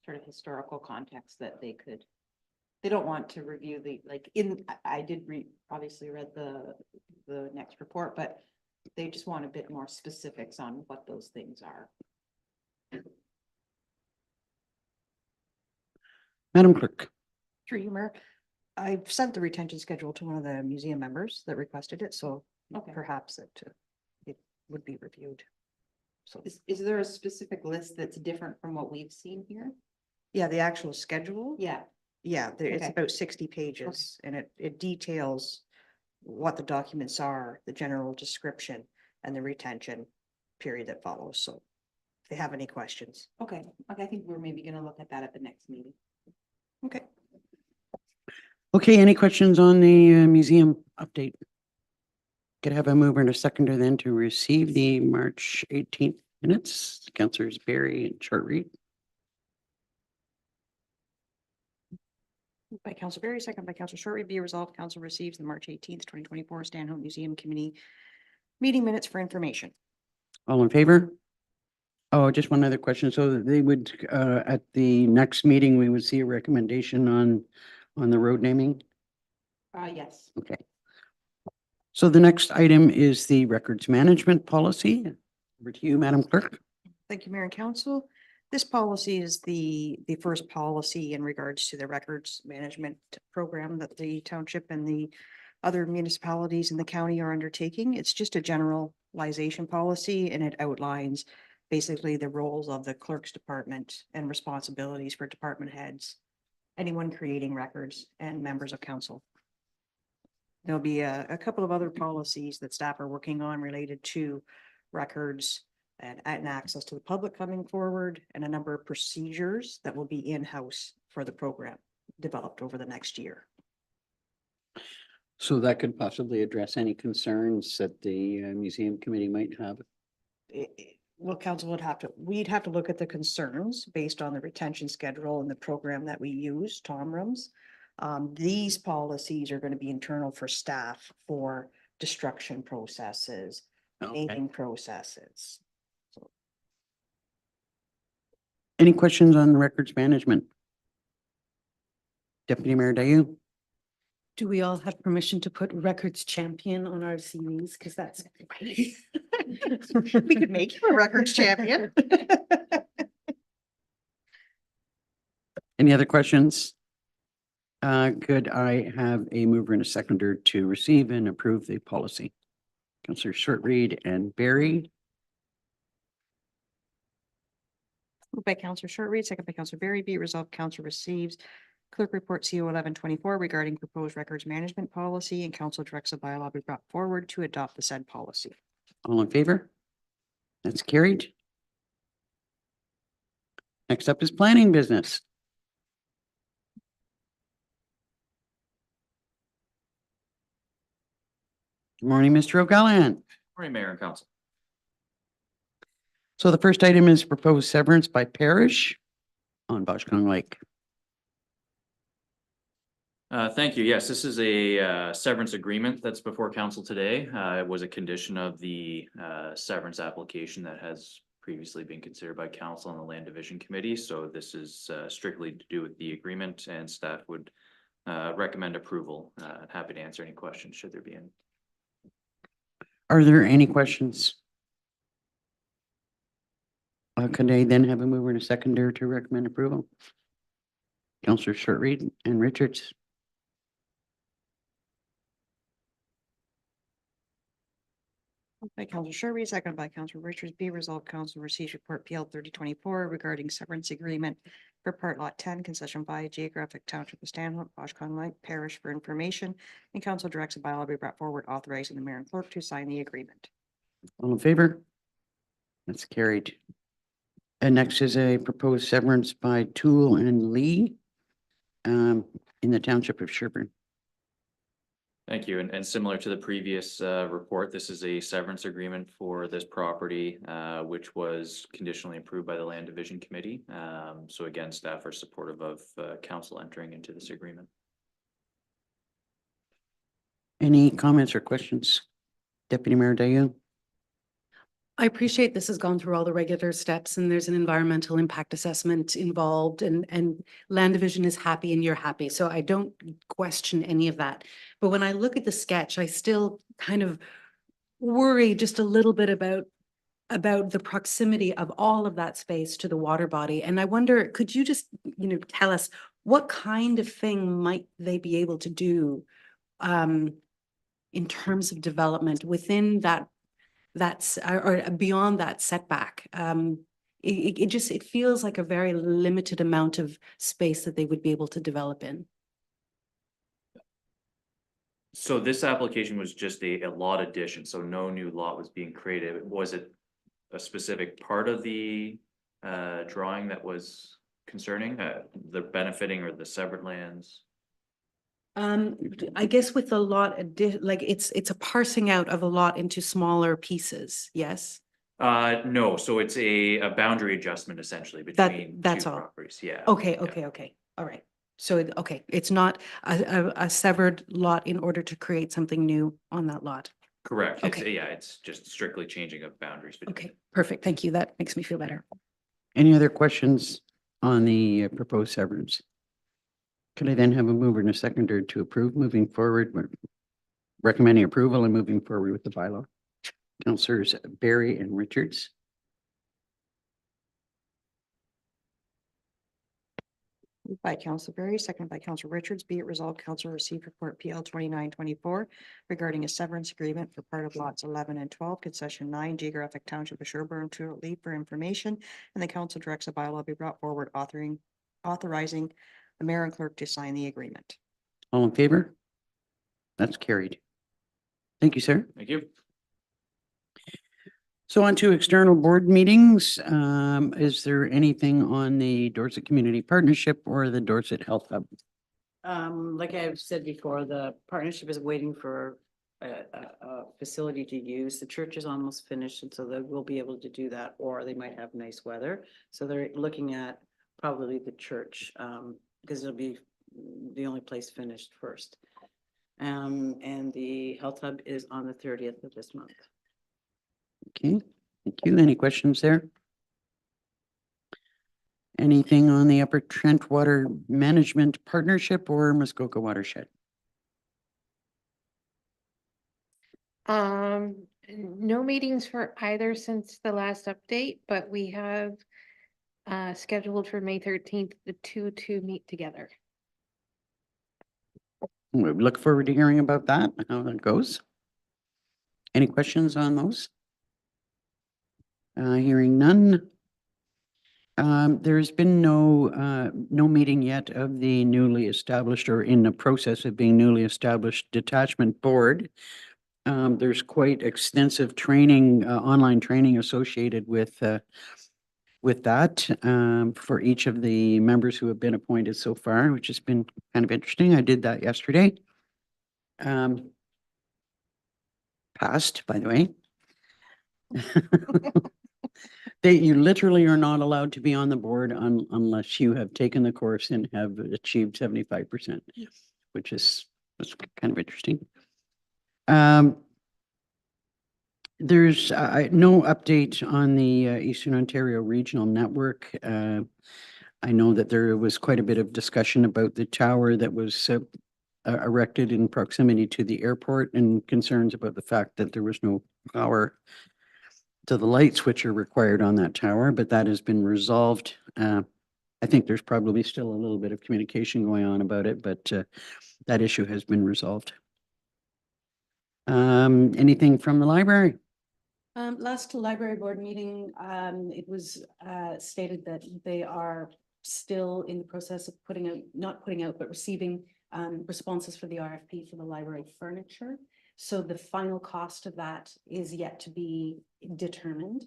Speaker 6: sort of historical context that they don't want to review I did obviously read the next report, but they just want a bit more specifics on what those things are.
Speaker 1: Madam Clerk.
Speaker 2: Through you, Mayor. I've sent the retention schedule to one of the museum members that requested it, so
Speaker 6: Okay.
Speaker 2: perhaps it would be reviewed. So,
Speaker 6: Is there a specific list that's different from what we've seen here?
Speaker 2: yeah, the actual schedule.
Speaker 6: Yeah.
Speaker 2: Yeah, it's
Speaker 6: Okay.
Speaker 2: about 60 pages and it details what the documents are, the general description and the retention period that follows. So if they have any questions.
Speaker 6: Okay, I think we're maybe gonna look at that at the next meeting.
Speaker 2: Okay.
Speaker 1: Okay, any questions on the museum update? Could I have a mover and a seconder then to receive the March 18th minutes? Councilors Barry and Shortreed.
Speaker 2: Moved by Council Berry, second by Council Shortreed, be resolved, Council receives the March 18th, 2024 Stanhope Museum Committee meeting minutes for information.
Speaker 1: All in favor? Oh, just one other question. So they would, at the next meeting, we would see a recommendation on the road naming?
Speaker 6: Yes.
Speaker 1: Okay. So the next item is the records management policy. Over to you, Madam Clerk.
Speaker 2: Thank you, Mayor and Council. This policy is the first policy in regards to the records management program that the township and the other municipalities in the county are undertaking. It's just a generalization policy and it outlines basically the roles of the clerk's department and responsibilities for department heads, anyone creating records and members of council. There'll be a couple of other policies that staff are working on related to records and access to the public coming forward, and a number of procedures that will be in-house for the program developed over the next year.
Speaker 1: So that could possibly address any concerns that the museum committee might have.
Speaker 2: Well, council we'd have to look at the concerns based on the retention schedule and the program that we use, Tom Rooms. These policies are going to be internal for staff for destruction processes, naming processes.
Speaker 1: Any questions on the records management? Deputy Mayor Dayu?
Speaker 3: Do we all have permission to put records champion on our CVs? Because that's.
Speaker 2: We could make you a records champion.
Speaker 1: Any other questions? Could I have a mover and a seconder to receive and approve the policy? Councillor Shortreed and Barry.
Speaker 2: Moved by Councillor Shortreed, second by Councillor Berry, be it resolved, council receives clerk report CO 1124 regarding proposed records management policy, and council directs a bylaw be brought forward to adopt the said policy.
Speaker 1: All in favor? That's carried. Next up is planning business. Good morning, Mr. O'Callaghan.
Speaker 13: Morning, Mayor and Council.
Speaker 1: So the first item is proposed severance by parish on Boshkong Lake.
Speaker 13: Thank you. Yes, this is a severance agreement that's before council today. It was a condition of the severance application that has previously been considered by council and the Land Division Committee. So this is strictly to do with the agreement, and staff would recommend approval. Happy to answer any questions should there be any.
Speaker 1: Are there any questions? Could I then have a mover and a seconder to recommend approval? Councillor Shortreed and Richards.
Speaker 2: By Council Sherby, seconded by Council Richards. Be resolved, council receives report PL 3024 regarding severance agreement for part lot 10, concession by geographic township of Stanhope, Boshkong Lake Parish for information, and council directs a bylaw be brought forward authorizing the mayor and clerk to sign the agreement.
Speaker 1: All in favor? That's carried. And next is a proposed severance by Toole and Lee in the township of Sherburne.
Speaker 13: Thank you. And similar to the previous report, this is a severance agreement for this property, which was conditionally approved by the Land Division Committee. So again, staff are supportive of council entering into this agreement.
Speaker 1: Any comments or questions? Deputy Mayor Dayu?
Speaker 3: I appreciate this has gone through all the regular steps and there's an environmental impact assessment involved and Land Division is happy and you're happy. So I don't question any of that. But when I look at the sketch, I still kind of worry just a little bit about the proximity of all of that space to the water body. And I wonder, could you just, tell us what kind of thing might they be able to do in terms of development within that's or beyond that setback? It feels like a very limited amount of space that they would be able to develop in.
Speaker 13: So this application was just a lot addition, so no new lot was being created. Was it a specific part of the drawing that was concerning, the benefiting or the severed lands?
Speaker 3: I guess with the lot, like it's a parsing out of a lot into smaller pieces, yes?
Speaker 13: No, so it's a boundary adjustment essentially between
Speaker 3: that's
Speaker 13: two
Speaker 3: all.
Speaker 13: properties, yeah.
Speaker 3: Okay,
Speaker 13: yeah.
Speaker 3: okay, all right. So, okay, it's not a severed lot in order to create something new on that lot.
Speaker 13: Correct, it's,
Speaker 3: Okay.
Speaker 13: yeah, it's just strictly changing of boundaries. between
Speaker 3: Okay, perfect, thank you, that makes me feel better.
Speaker 1: Any other questions on the proposed severance? Could I then have a mover and a seconder to approve moving forward, recommending approval and moving forward with the bylaw? Councillors Barry and Richards.
Speaker 2: Moved by Council Berry, seconded by Council Richards. Be it resolved, council received report PL 2924 regarding a severance agreement for part of lots 11 and 12, concession 9, geographic township of Sherburne to leave for information, and the council directs a bylaw be brought forward authorizing the mayor and clerk to sign the agreement.
Speaker 1: All in favor? That's carried. Thank you, sir.
Speaker 13: Thank you.
Speaker 1: So on to external board meetings. Is there anything on the Dorset Community Partnership or the Dorset Health Hub?
Speaker 8: Like I've said before, the partnership is waiting for a facility to use. The church is almost finished, and so they will be able to do that, or they might have nice weather. So they're looking at probably the church, because it'll be the only place finished first. And the health hub is on the 30th of this month.
Speaker 1: Okay, thank you. Any questions there? Anything on the Upper Trent Water Management Partnership or Muskoka Watershed?
Speaker 5: No meetings for either since the last update, but we have scheduled for May 13th, the two to meet together.
Speaker 1: We look forward to hearing about that, how that goes. Any questions on those? Hearing none. There's been no meeting yet of the newly established or in the process of being newly established detachment board. There's quite extensive training, online training associated with that for each of the members who have been appointed so far, which has been kind of interesting. I did that yesterday. passed, by the way. You literally are not allowed to be on the board unless you have taken the course and have achieved 75%, which is, that's kind of interesting. There's no update on the Eastern Ontario Regional Network. I know that there was quite a bit of discussion about the tower that was erected in proximity to the airport and concerns about the fact that there was no power to the lights which are required on that tower, but that has been resolved. I think there's probably still a little bit of communication going on about it, but that issue has been resolved. Anything from the library?
Speaker 3: Last library board meeting, it was stated that they are still in the process of not putting out, but receiving responses for the RFP for the library furniture. So the final cost of that is yet to be determined.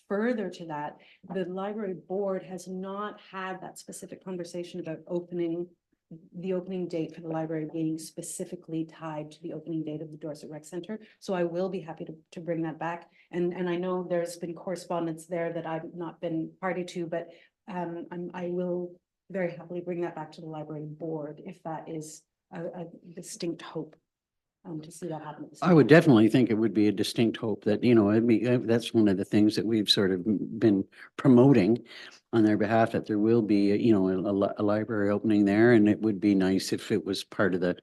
Speaker 3: Further to that, the library board has not had that specific conversation about the opening date for the library being specifically tied to the opening date of the Dorset Rec Center. So I will be happy to bring that back. And I know there's been correspondence there that I've not been party to, but I will very happily bring that back to the library board if that is a distinct hope to see that happen.
Speaker 1: I would definitely think it would be a distinct hope that, you know, that's one of the things that we've sort of been promoting on their behalf, that there will be, you know, a library opening there, and it would be nice if it was part of the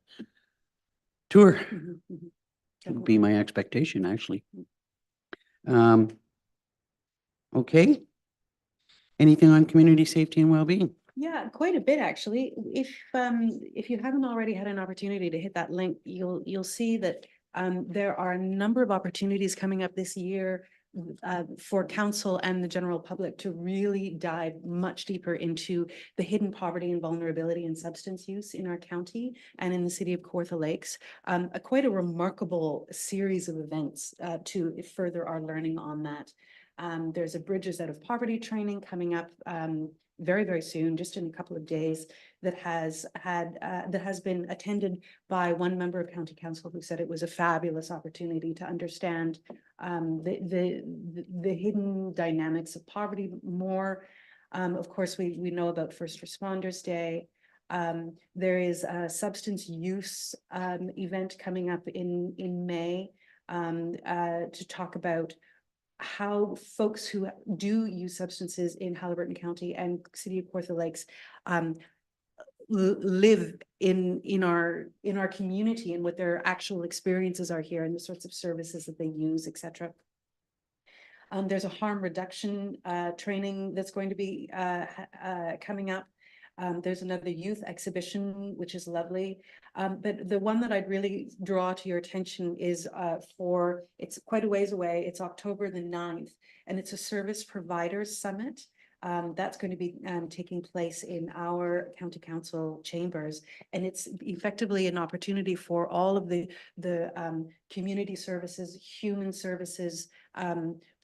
Speaker 1: tour. Would be my expectation, actually. Okay. Anything on community safety and well-being?
Speaker 3: Yeah, quite a bit, actually. If you haven't already had an opportunity to hit that link, you'll see that there are a number of opportunities coming up this year for council and the general public to really dive much deeper into the hidden poverty and vulnerability and substance use in our county and in the city of Kawartha Lakes. Quite a remarkable series of events to further our learning on that. There's a Bridges Out of Poverty training coming up very, very soon, just in a couple of days, that has been attended by one member of county council who said it was a fabulous opportunity to understand the hidden dynamics of poverty more. Of course, we know about First Responders Day. There is a substance use event coming up in May to talk about how folks who do use substances in Haliburton County and City of Kawartha Lakes live in our community and what their actual experiences are here and the sorts of services that they use, etc. There's a harm reduction training that's going to be coming up. There's another youth exhibition, which is lovely. But the one that I'd really draw to your attention is it's quite a ways away. It's October the 9th, and it's a service providers summit. That's going to be taking place in our county council chambers. And it's effectively an opportunity for all of the community services, human services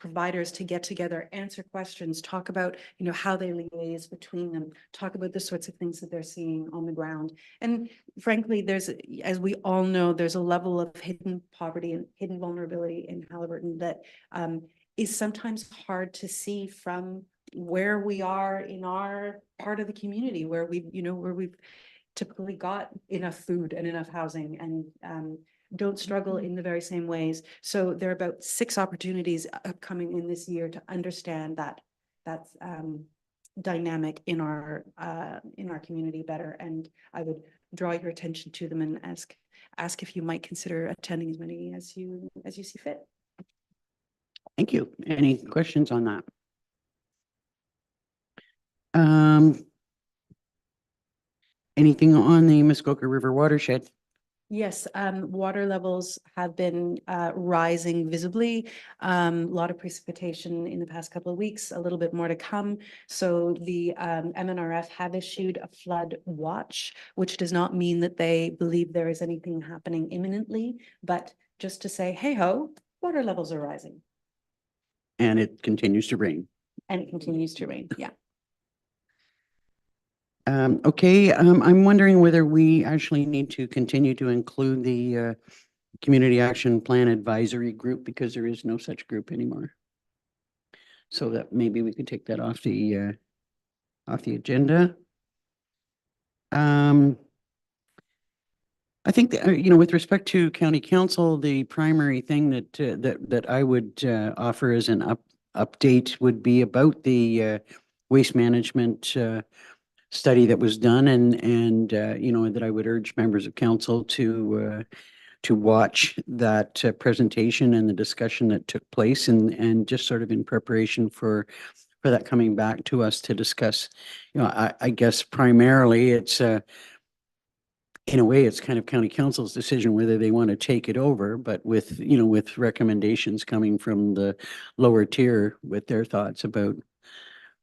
Speaker 3: providers to get together, answer questions, talk about, you know, how they liaise between them, talk about the sorts of things that they're seeing on the ground. And frankly, as we all know, there's a level of hidden poverty and hidden vulnerability in Haliburton that is sometimes hard to see from where we are in our part of the community, where we've typically got enough food and enough housing and don't struggle in the very same ways. So there are about 6 opportunities upcoming in this year to understand that's dynamic in our community better. And I would draw your attention to them and ask if you might consider attending as many as you see fit.
Speaker 1: Thank you. Any questions on that? Anything on the Muskoka River watershed?
Speaker 3: Yes, water levels have been rising visibly. A lot of precipitation in the past couple of weeks, a little bit more to come. So the MNRF have issued a flood watch, which does not mean that they believe there is anything happening imminently, but just to say, hey ho, water levels are rising.
Speaker 1: And it continues to rain.
Speaker 3: And it continues to rain, yeah.
Speaker 1: Okay, I'm wondering whether we actually need to continue to include the Community Action Plan Advisory Group because there is no such group anymore. So that maybe we could take that off the agenda. I think that, with respect to county council, the primary thing that I would offer as an update would be about the waste management study that was done and that I would urge members of council to watch that presentation and the discussion that took place and just sort of in preparation for that coming back to us to discuss. I guess primarily it's in a way, it's kind of county council's decision whether they want to take it over, but with recommendations coming from the lower tier with their thoughts about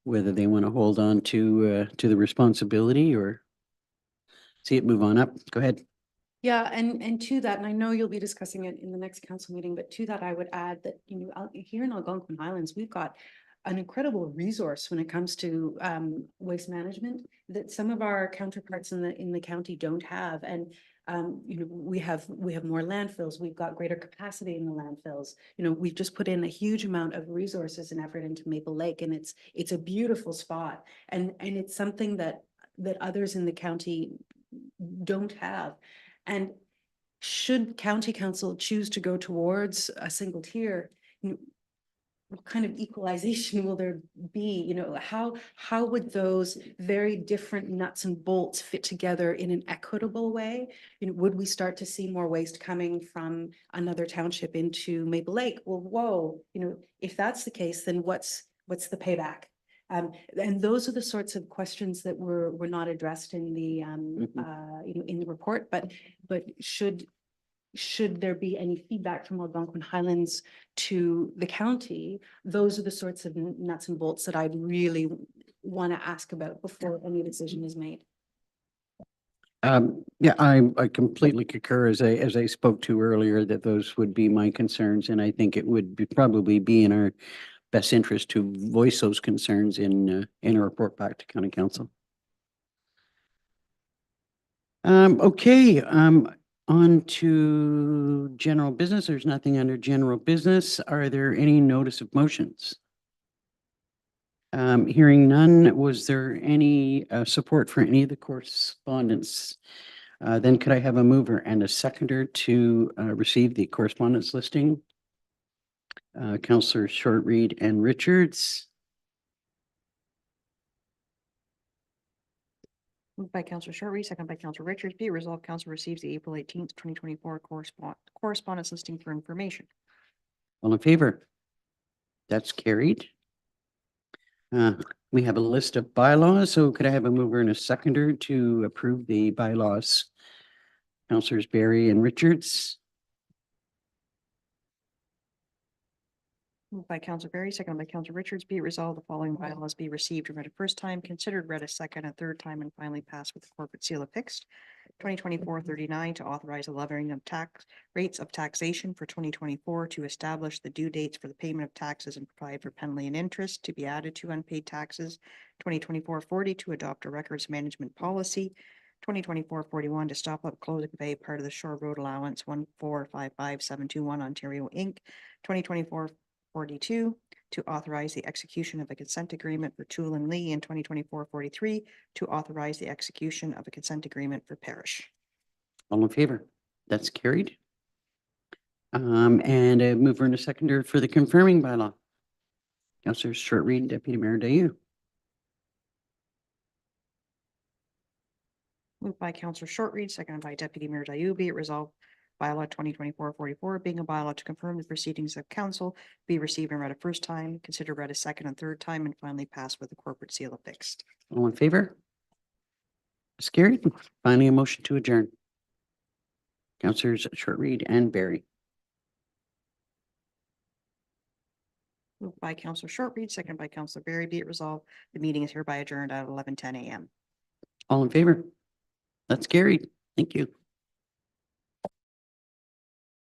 Speaker 1: whether they want to hold on to the responsibility or see it move on up. Go ahead.
Speaker 3: Yeah, and to that, and I know you'll be discussing it in the next council meeting, but to that, I would add that, here in Algonquin Highlands, we've got an incredible resource when it comes to waste management that some of our counterparts in the county don't have. And we have more landfills. We've got greater capacity in the landfills. We've just put in a huge amount of resources and effort into Maple Lake, and it's a beautiful spot. And it's something that others in the county don't have. And should county council choose to go towards a single tier, what kind of equalization will there be? How would those very different nuts and bolts fit together in an equitable way? Would we start to see more waste coming from another township into Maple Lake? Well, whoa, if that's the case, then what's the payback? And those are the sorts of questions that were not addressed in the in the report. But should there be any feedback from Algonquin Highlands to the county, those are the sorts of nuts and bolts that I'd really want to ask about before any decision is made.
Speaker 1: Yeah, I completely concur as I spoke to earlier that those would be my concerns, and I think it would probably be in our best interest to voice those concerns in a report back to county council. Okay, on to general business. There's nothing under general business. Are there any notice of motions? Hearing none, was there any support for any of the correspondence? Then could I have a mover and a seconder to receive the correspondence listing? Councillor Shortreed and Richards.
Speaker 2: Moved by Councillor Shortreed, second by Councillor Richards. Be it resolved, council receives the April 18th, 2024 correspondence listing for information.
Speaker 1: All in favor? That's carried. We have a list of bylaws, so could I have a mover and a seconder to approve the bylaws? Councillors Barry and Richards.
Speaker 2: Moved by Councillor Barry, second by Councillor Richards. Be it resolved, the following bylaws be received and read a first time, considered read a second and third time, and finally passed with the corporate seal affixed. 2024-39 to authorize the levying of tax rates of taxation for 2024 to establish the due dates for the payment of taxes and provide for penalty and interest to be added to unpaid taxes. 2024-40 to adopt a records management policy. 2024-41 to stop up, close, and convey part of the Shore Road Allowance 1455721 Ontario Inc. 2024-42 to authorize the execution of a consent agreement for Tool and Lee, and 2024-43 to authorize the execution of a consent agreement for Parish.
Speaker 1: All in favor? That's carried. And a mover and a seconder for the confirming bylaw. Councillor Shortreed, Deputy Mayor Dayu.
Speaker 2: Moved by Councillor Shortreed, seconded by Deputy Mayor Dayu. Be it resolved, bylaw 2024-44 being a bylaw to confirm the proceedings of council be received and read a first time, considered read a second and third time, and finally passed with the corporate seal affixed.
Speaker 1: All in favor? It's carried. Finally, a motion to adjourn. Councillors Shortreed and Barry.
Speaker 2: Moved by Councillor Shortreed, seconded by Councillor Barry. Be it resolved, the meeting is hereby adjourned at 11:10 a.m.
Speaker 1: All in favor? That's carried. Thank you.